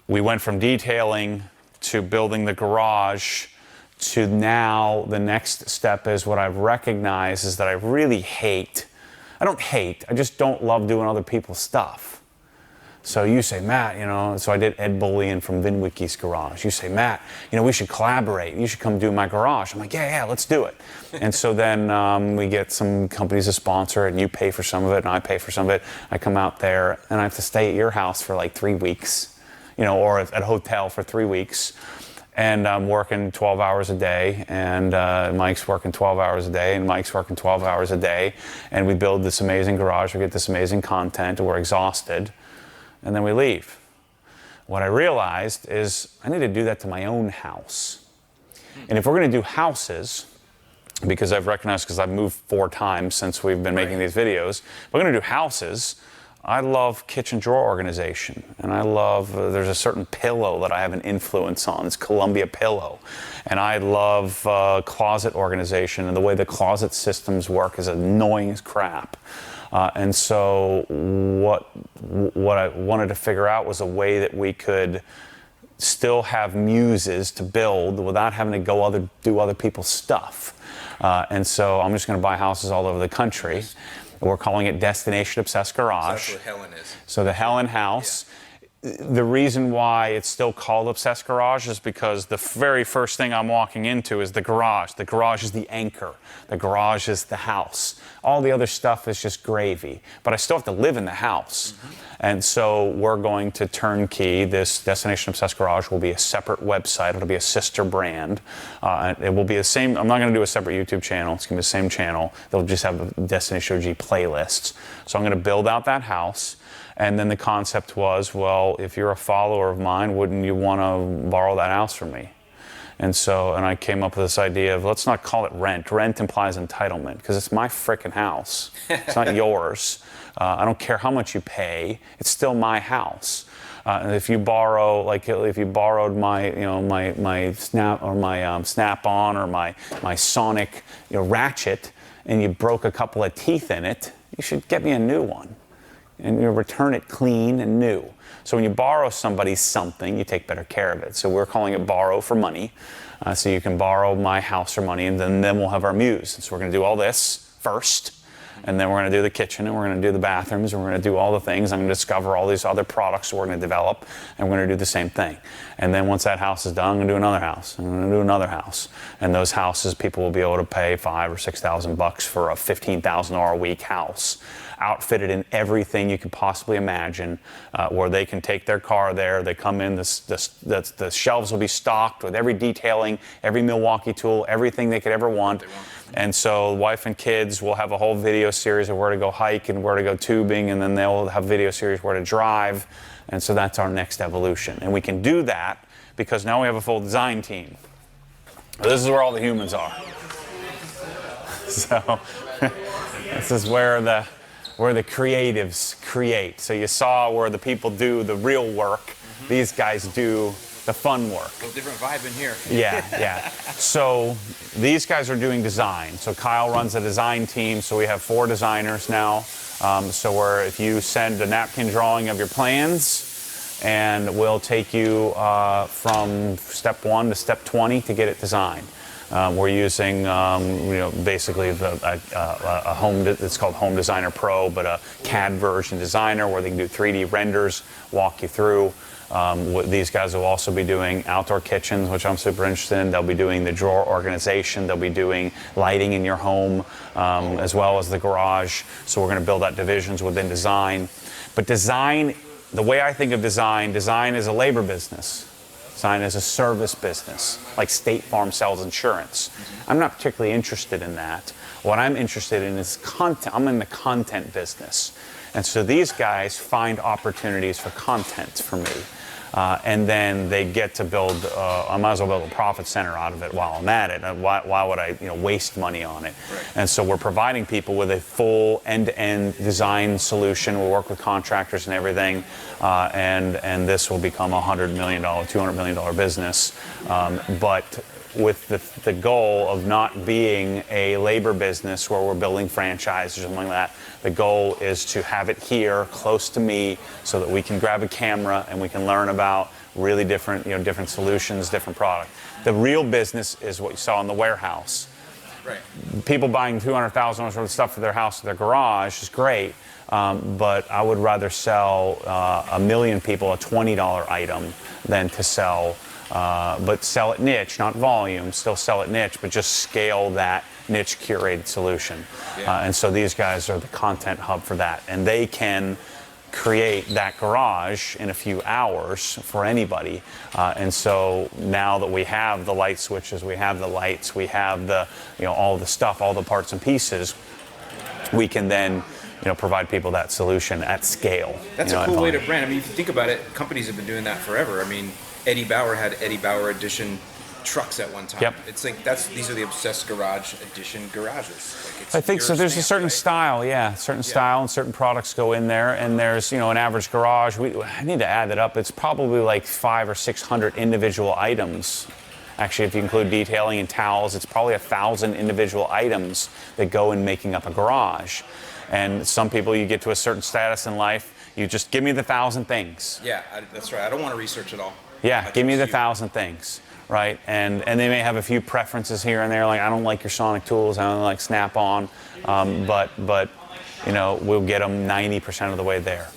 we went from detailing to building the garage to now the next step is what I've recognized is that I really hate. I don't hate, I just don't love doing other people's stuff. So you say, Matt, so I did Ed Bullion from VinWiki's garage. You say, Matt, we should collaborate. You should come do my garage. I'm like, yeah, let's do it. And so then we get some companies to sponsor it, and you pay for some of it, and I pay for some of it. I come out there, and I have to stay at your house for like 3 weeks, or at a hotel for 3 weeks. And I'm working 12 hours a day, and Mike's working 12 hours a day, and Mike's working 12 hours a day. And we build this amazing garage. We get this amazing content. We're exhausted. And then we leave. What I realized is I need to do that to my own house. And if we're going to do houses, because I've recognized, because I've moved 4 times since we've been making these videos, if we're going to do houses, I love kitchen drawer organization. And I love, there's a certain pillow that I have an influence on. It's Columbia Pillow. And I love closet organization. And the way the closet systems work is annoying as crap. And so what I wanted to figure out was a way that we could still have muses to build without having to go do other people's stuff. And so I'm just going to buy houses all over the country. We're calling it Destination Obsessed Garage. So that's what Helen is. So the Helen House. Yeah. The reason why it's still called Obsessed Garage is because the very first thing I'm walking into is the garage. The garage is the anchor. The garage is the house. All the other stuff is just gravy. But I still have to live in the house. Mm-hmm. And so we're going to turnkey. This Destination Obsessed Garage will be a separate website. It'll be a sister brand. It will be the same. I'm not going to do a separate YouTube channel. It's going to be the same channel. They'll just have Destination OG playlists. So I'm going to build out that house. And then the concept was, well, if you're a follower of mine, wouldn't you want to borrow that house from me? And I came up with this idea of, let's not call it rent. Rent implies entitlement, because it's my frickin' house. It's not yours. I don't care how much you pay. It's still my house. And if you borrow, like if you borrowed my, my Snap or my Snap-on or my Sonic, ratchet, and you broke a couple of teeth in it, you should get me a new one. And you return it clean and new. So when you borrow somebody something, you take better care of it. So we're calling it borrow for money. So you can borrow my house for money, and then we'll have our muse. So we're going to do all this first, and then we're going to do the kitchen, and we're going to do the bathrooms, and we're going to do all the things. I'm going to discover all these other products we're going to develop, and we're going to do the same thing. And then once that house is done, I'm going to do another house. I'm going to do another house. And those houses, people will be able to pay $5,000 or $6,000 for a $15,000 a week house, outfitted in everything you could possibly imagine, where they can take their car there. They come in, the shelves will be stocked with every detailing, every Milwaukee tool, everything they could ever want. And so wife and kids will have a whole video series of where to go hike and where to go tubing, and then they'll have video series where to drive. And so that's our next evolution. And we can do that because now we have a full design team. This is where all the humans are. So this is where the creatives create. So you saw where the people do the real work. Mm-hmm. These guys do the fun work. A little different vibe in here. Yeah. So these guys are doing design. So Kyle runs the design team. So we have 4 designers now. So if you send a napkin drawing of your plans, and we'll take you from step 1 to step 20 to get it designed. We're using, basically a home. It's called Home Designer Pro, but a CAD version designer where they can do 3D renders, walk you through. These guys will also be doing outdoor kitchens, which I'm super interested in. They'll be doing the drawer organization. They'll be doing lighting in your home, as well as the garage. So we're going to build out divisions within design. But design, the way I think of design is a labor business. Design is a service business, like State Farm sells insurance. I'm not particularly interested in that. What I'm interested in is content. I'm in the content business. And so these guys find opportunities for content for me. And then they get to build, I might as well build a profit center out of it while I'm at it. Why would I waste money on it? Right. And so we're providing people with a full end-to-end design solution. We'll work with contractors and everything. And this will become a $100 million, $200 million business. But with the goal of not being a labor business where we're building franchises or something like that. The goal is to have it here close to me so that we can grab a camera and we can learn about really different, different solutions, different product. The real business is what you saw in the warehouse. people buying $200,000 worth of stuff for their house or their garage is great, but I would rather sell a million people a $20 item than to sell, but sell it niche, not volume, still sell it niche, but just scale that niche curated solution. And so these guys are the content hub for that, and they can create that garage in a few hours for anybody. And so now that we have the light switches, we have the lights, we have the, all the stuff, all the parts and pieces, we can then, provide people that solution at scale. That's a cool way to brand. I mean, if you think about it, companies have been doing that forever. I mean, Eddie Bauer had Eddie Bauer Edition trucks at one time. Yep. It's like these are the Obsessed Garage Edition garages. I think so. There's a certain style, style, and certain products go in there. And there's, an average garage. I need to add that up. It's probably like 500 or 600 individual items. Actually, if you include detailing and towels, it's probably 1,000 individual items that go in making up a garage. And some people, you get to a certain status in life, you just give me the 1,000 things. Yeah, that's right. I don't want to research at all. Yeah, give me the 1,000 things. Right, and they may have a few preferences here and there, like I don't like your Sonic tools, I don't like Snap-on, but we'll get them 90% of the way there.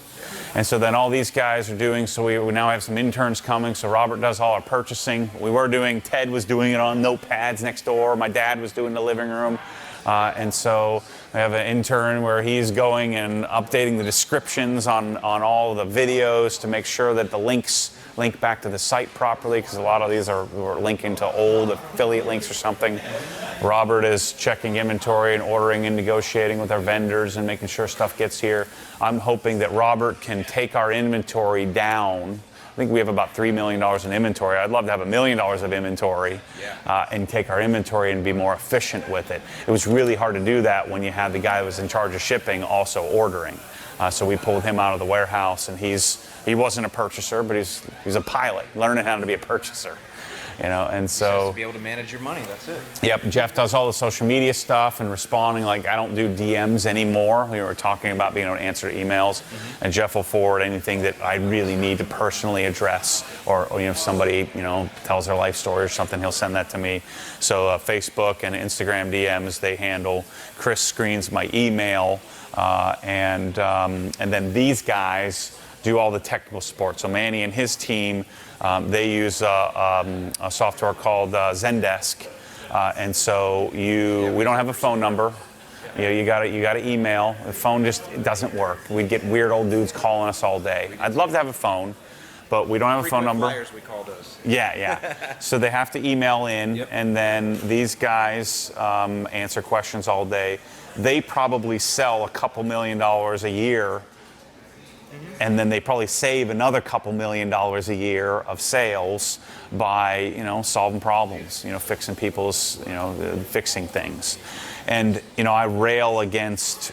And so then all these guys are doing, so we now have some interns coming, so Robert does all our purchasing. Ted was doing it on notepads next door, my dad was doing the living room, and so we have an intern where he's going and updating the descriptions on all the videos to make sure that the links link back to the site properly, because a lot of these are linking to old affiliate links or something. Robert is checking inventory and ordering and negotiating with our vendors and making sure stuff gets here. I'm hoping that Robert can take our inventory down. I think we have about $3 million in inventory. I'd love to have $1 million of inventory and take our inventory and be more efficient with it. It was really hard to do that when you had the guy who was in charge of shipping also ordering. So we pulled him out of the warehouse, and he wasn't a purchaser, but he's a pilot, learning how to be a purchaser. And so to be able to manage your money, that's it. Yep, Jeff does all the social media stuff and responding. Like, I don't do DMs anymore. We were talking about being able to answer emails, and Jeff will forward anything that I really need to personally address, or somebody tells their life story or something, he'll send that to me. So Facebook and Instagram DMs they handle. Chris screens my email, and then these guys do all the technical support. So Manny and his team, they use a software called Zendesk, and so we don't have a phone number. You got to email. The phone just doesn't work. We get weird old dudes calling us all day. I'd love to have a phone, but we don't have a phone number. Flyers, we call those. Yeah. So they have to email in, and then these guys answer questions all day. They probably sell a couple $1 million a year. And then they probably save another couple $1 million a year of sales by, solving problems, fixing fixing things. And, I rail against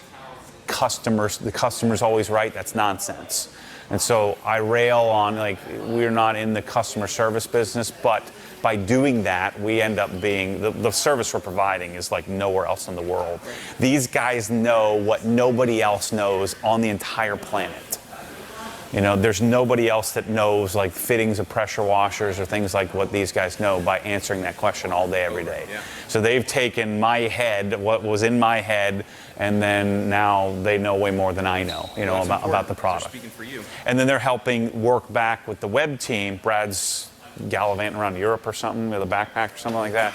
customers. The customer's always right. That's nonsense. And so I rail on, we're not in the customer service business, but by doing that, we end up being, the service we're providing is like nowhere else in the world. These guys know what nobody else knows on the entire planet. There's nobody else that knows like fittings of pressure washers or things like what these guys know by answering that question all day, every day. So they've taken my head, what was in my head, and then now they know way more than I know, about the product. They're speaking for you. And then they're helping work back with the web team. Brad's gallivanting around Europe or something with a backpack or something like that.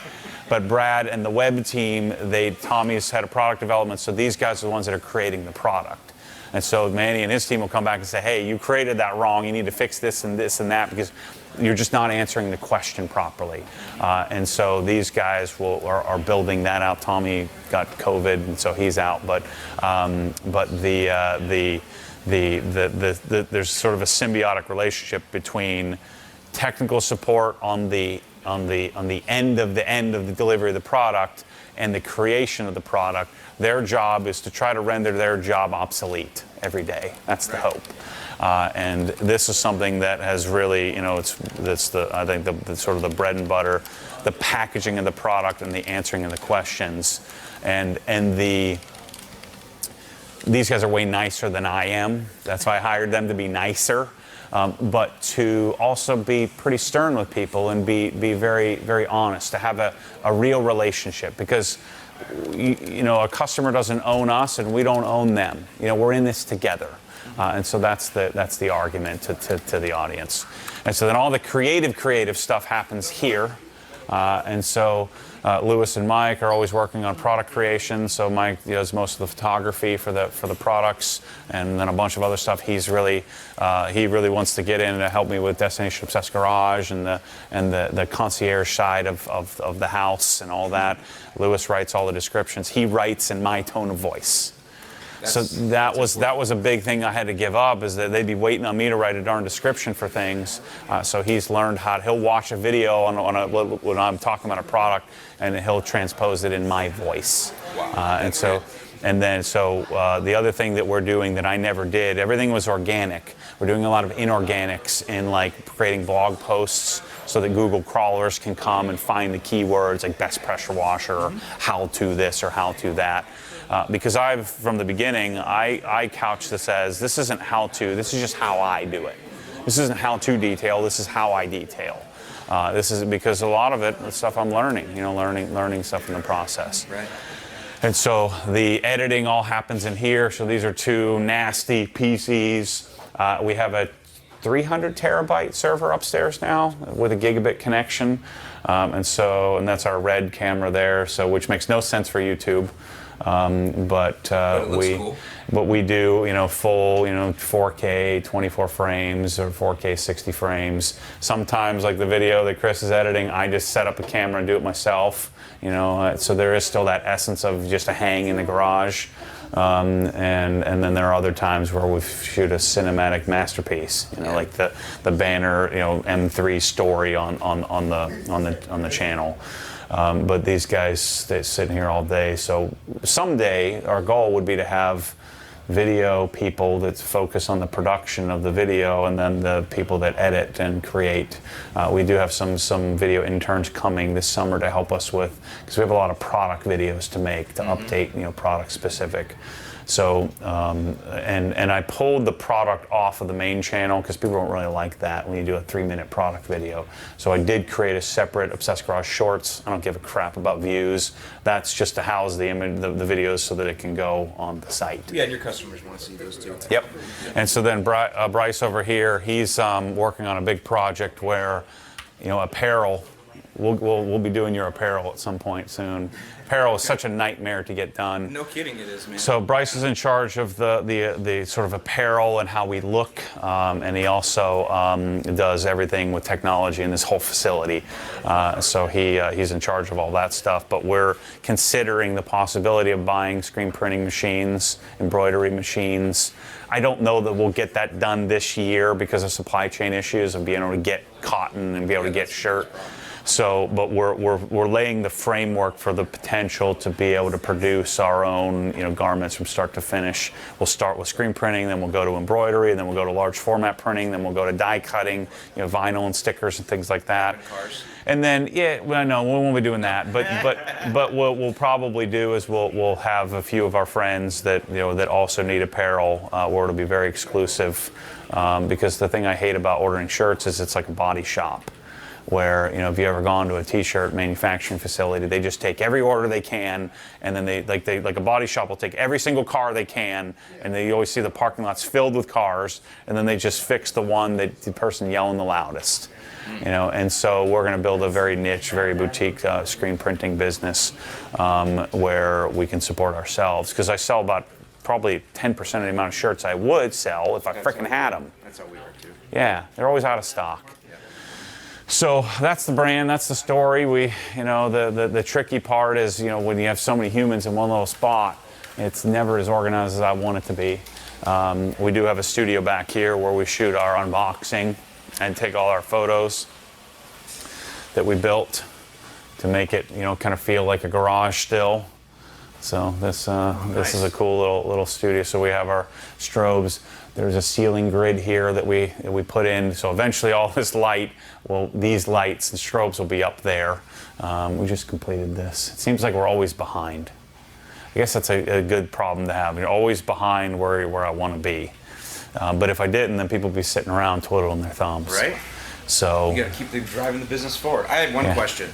But Brad and the web team, Tommy's head of product development, so these guys are the ones that are creating the product. And so Manny and his team will come back and say, hey, you created that wrong. You need to fix this and that because you're just not answering the question properly. And so these guys are building that out. Tommy got COVID, and so he's out. But there's sort of a symbiotic relationship between technical support on the end of the delivery of the product and the creation of the product. Their job is to try to render their job obsolete every day. That's the hope. And this is something that has really, I think the sort of the bread and butter, the packaging of the product and the answering of the questions, and these guys are way nicer than I am. That's why I hired them to be nicer. But to also be pretty stern with people and be very, very honest, to have a real relationship. Because a customer doesn't own us and we don't own them. We're in this together. And so that's the argument to the audience. And so then all the creative stuff happens here. And so Lewis and Mike are always working on product creation. So Mike does most of the photography for the products, and then a bunch of other stuff. He really wants to get in and help me with Destination Obsessed Garage and the concierge side of the house and all that. Lewis writes all the descriptions. He writes in my tone of voice. So that was a big thing I had to give up, is that they'd be waiting on me to write a darn description for things. So he's learned he'll watch a video when I'm talking about a product, and he'll transpose it in my voice. Wow. The other thing that we're doing that I never did, everything was organic. We're doing a lot of inorganics in like creating blog posts so that Google crawlers can come and find the keywords like best pressure washer or how to this or how to that. Because from the beginning, I couch this as, this isn't how to, this is just how I do it. This isn't how to detail, this is how I detail. This is because a lot of it, the stuff I'm learning, learning stuff in the process. Right. And so the editing all happens in here. So these are two nasty PCs. We have a 300 terabyte server upstairs now with a gigabit connection. And that's our red camera there, which makes no sense for YouTube. But we do, full, 4K 24 frames or 4K 60 frames. Sometimes, like the video that Chris is editing, I just set up a camera and do it myself. So there is still that essence of just a hang in the garage. And then there are other times where we shoot a cinematic masterpiece, like the banner, M3 story on the channel. But these guys, they sit here all day. So someday our goal would be to have video people that focus on the production of the video, and then the people that edit and create. We do have some video interns coming this summer to help us with, because we have a lot of product videos to make to update, product specific. So, and I pulled the product off of the main channel because people don't really like that when you do a 3-minute product video. So I did create a separate Obsessed Garage Shorts. I don't give a crap about views. That's just to house the videos so that it can go on the site. Yeah, and your customers want to see those too. Yep. And so then Bryce over here, he's working on a big project where, apparel. We'll be doing your apparel at some point soon. Apparel is such a nightmare to get done. No kidding, it is, man. So Bryce is in charge of the sort of apparel and how we look, and he also does everything with technology in this whole facility. So he's in charge of all that stuff. But we're considering the possibility of buying screen printing machines, embroidery machines. I don't know that we'll get that done this year because of supply chain issues of being able to get cotton and be able to get shirt. So, but we're laying the framework for the potential to be able to produce our own, garments from start to finish. We'll start with screen printing, then we'll go to embroidery, then we'll go to large format printing, then we'll go to die cutting, vinyl and stickers and things like that. And cars. And then, no, we won't be doing that. But what we'll probably do is we'll have a few of our friends that that also need apparel, where it'll be very exclusive. Because the thing I hate about ordering shirts is it's like a body shop. Where, if you ever gone to a t-shirt manufacturing facility, they just take every order they can, and then they like a body shop will take every single car they can, and you always see the parking lots filled with cars, and then they just fix the one that the person yelling the loudest. And so we're going to build a very niche, very boutique screen printing business where we can support ourselves. Because I sell about probably 10% of the amount of shirts I would sell if I frickin' had them. That's how we are too. Yeah, they're always out of stock. So that's the brand, that's the story. The tricky part is, when you have so many humans in one little spot, it's never as organized as I want it to be. We do have a studio back here where we shoot our unboxing and take all our photos that we built to make it, kind of feel like a garage still. So this is a cool little studio. So we have our strobes. There's a ceiling grid here that we put in. So eventually all this light, these lights and strobes will be up there. We just completed this. It seems like we're always behind. I guess that's a good problem to have. You're always behind where I want to be. But if I didn't, then people would be sitting around twiddling their thumbs. Right. So you got to keep driving the business forward. I had one question.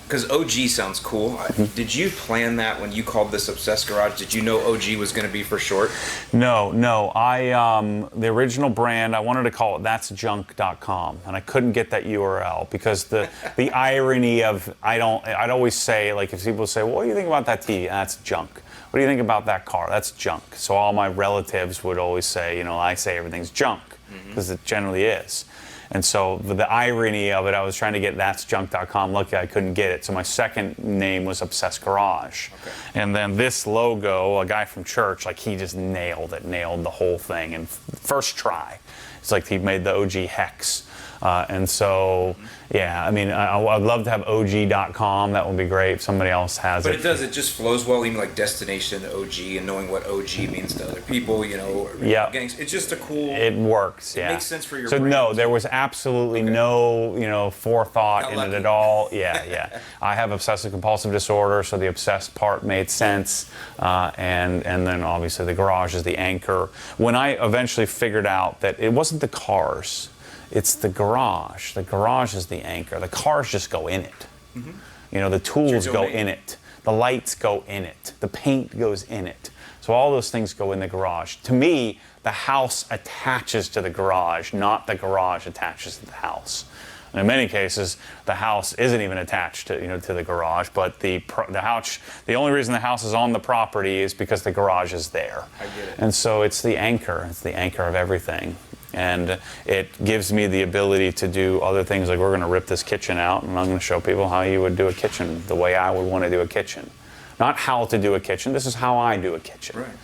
Because OG sounds cool. Did you plan that when you called this Obsessed Garage? Did you know OG was going to be for short? No. The original brand, I wanted to call it that'sjunk.com, and I couldn't get that URL because the irony of I'd always say, like, if people say, well, what do you think about that TV? That's junk. What do you think about that car? That's junk. So all my relatives would always say, I say everything's junk because it generally is. And so the irony of it, I was trying to get that'sjunk.com. Lucky I couldn't get it. So my second name was Obsessed Garage. Okay. And then this logo, a guy from church, like he just nailed the whole thing. And first try. It's like he made the OG hex. And so, yeah, I mean, I'd love to have OG.com. That would be great if somebody else has it. But it just flows well, even like destination OG and knowing what OG means to other people, Yeah. It's just a cool... It works, yeah. It makes sense for your So brand. no, there was absolutely no, forethought in it at all. Yeah. I have obsessive compulsive disorder, so the obsessed part made sense. And then obviously the garage is the anchor. When I eventually figured out that it wasn't the cars, it's the garage. The garage is the anchor. The cars just go in it. Mm-hmm. The tools go in it. The lights go in it. The paint goes in it. So all those things go in the garage. To me, the house attaches to the garage, not the garage attaches to the house. And in many cases, the house isn't even attached to to the garage, but the house. The only reason the house is on the property is because the garage is there. I get it. And so it's the anchor. It's the anchor of everything. And it gives me the ability to do other things, like we're going to rip this kitchen out, and I'm going to show people how you would do a kitchen the way I would want to do a kitchen. Not how to do a kitchen, this is how I do a kitchen. Right.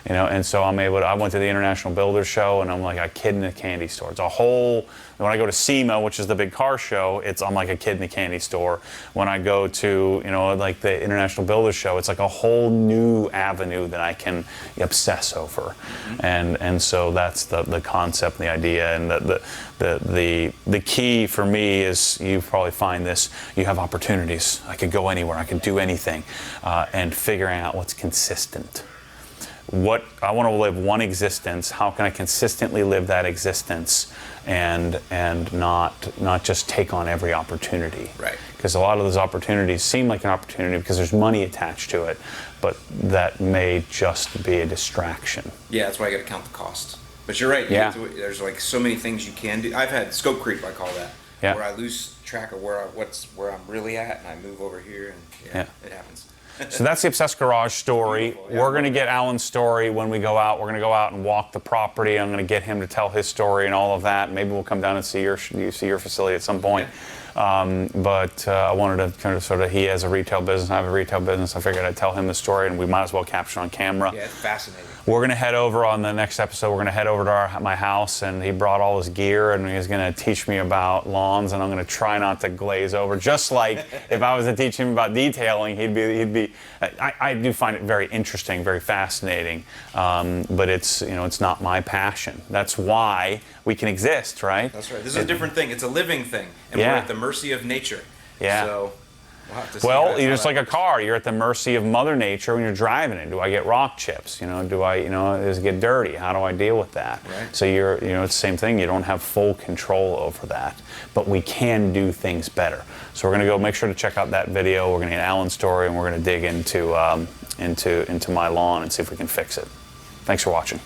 And so I went to the International Builders Show, and I'm like a kid in a candy store. It's a whole, when I go to SEMA, which is the big car show, I'm like a kid in a candy store. When I go to, like the International Builders Show, it's like a whole new avenue that I can obsess over. Mm-hmm. And so that's the concept, the idea, and the key for me is, you probably find this, you have opportunities. I could go anywhere, I could do anything, and figuring out what's consistent. What I want to live one existence. How can I consistently live that existence, and not just take on every opportunity? Right. Because a lot of those opportunities seem like an opportunity because there's money attached to it, but that may just be a distraction. Yeah, that's why I got to count the cost. But you're right. Yeah. There's like so many things you can do. I've had scope creep, I call that, yeah. where I lose track of where I'm really at, and I move over here, and it happens. So that's the Obsessed Garage story. Yeah, we're going to get Alan's story when we go out. We're going to go out and walk the property. I'm going to get him to tell his story and all of that. Maybe we'll come down and see your facility at some point. But I wanted to kind of he has a retail business, I have a retail business. I figured I'd tell him the story, and we might as well capture on camera. Yeah, it's fascinating. We're going to head over on the next episode. We're going to head over to my house, and he brought all his gear, and he's going to teach me about lawns, and I'm going to try not to glaze over. Just like if I was to teach him about detailing, he'd be. I do find it very interesting, very fascinating, but it's not my passion. That's why we can exist, right? That's right. This is a different thing. It's a living thing, and we're at the mercy of nature. Yeah. So. Well, you're just like a car. You're at the mercy of Mother Nature when you're driving it. Do I get rock chips? Does it get dirty? How do I deal with that? Right. So it's the same thing. You don't have full control over that, but we can do things better. So we're going to go. Make sure to check out that video. We're going to get Alan's story, and we're going to dig into my lawn and see if we can fix it. Thanks for watching.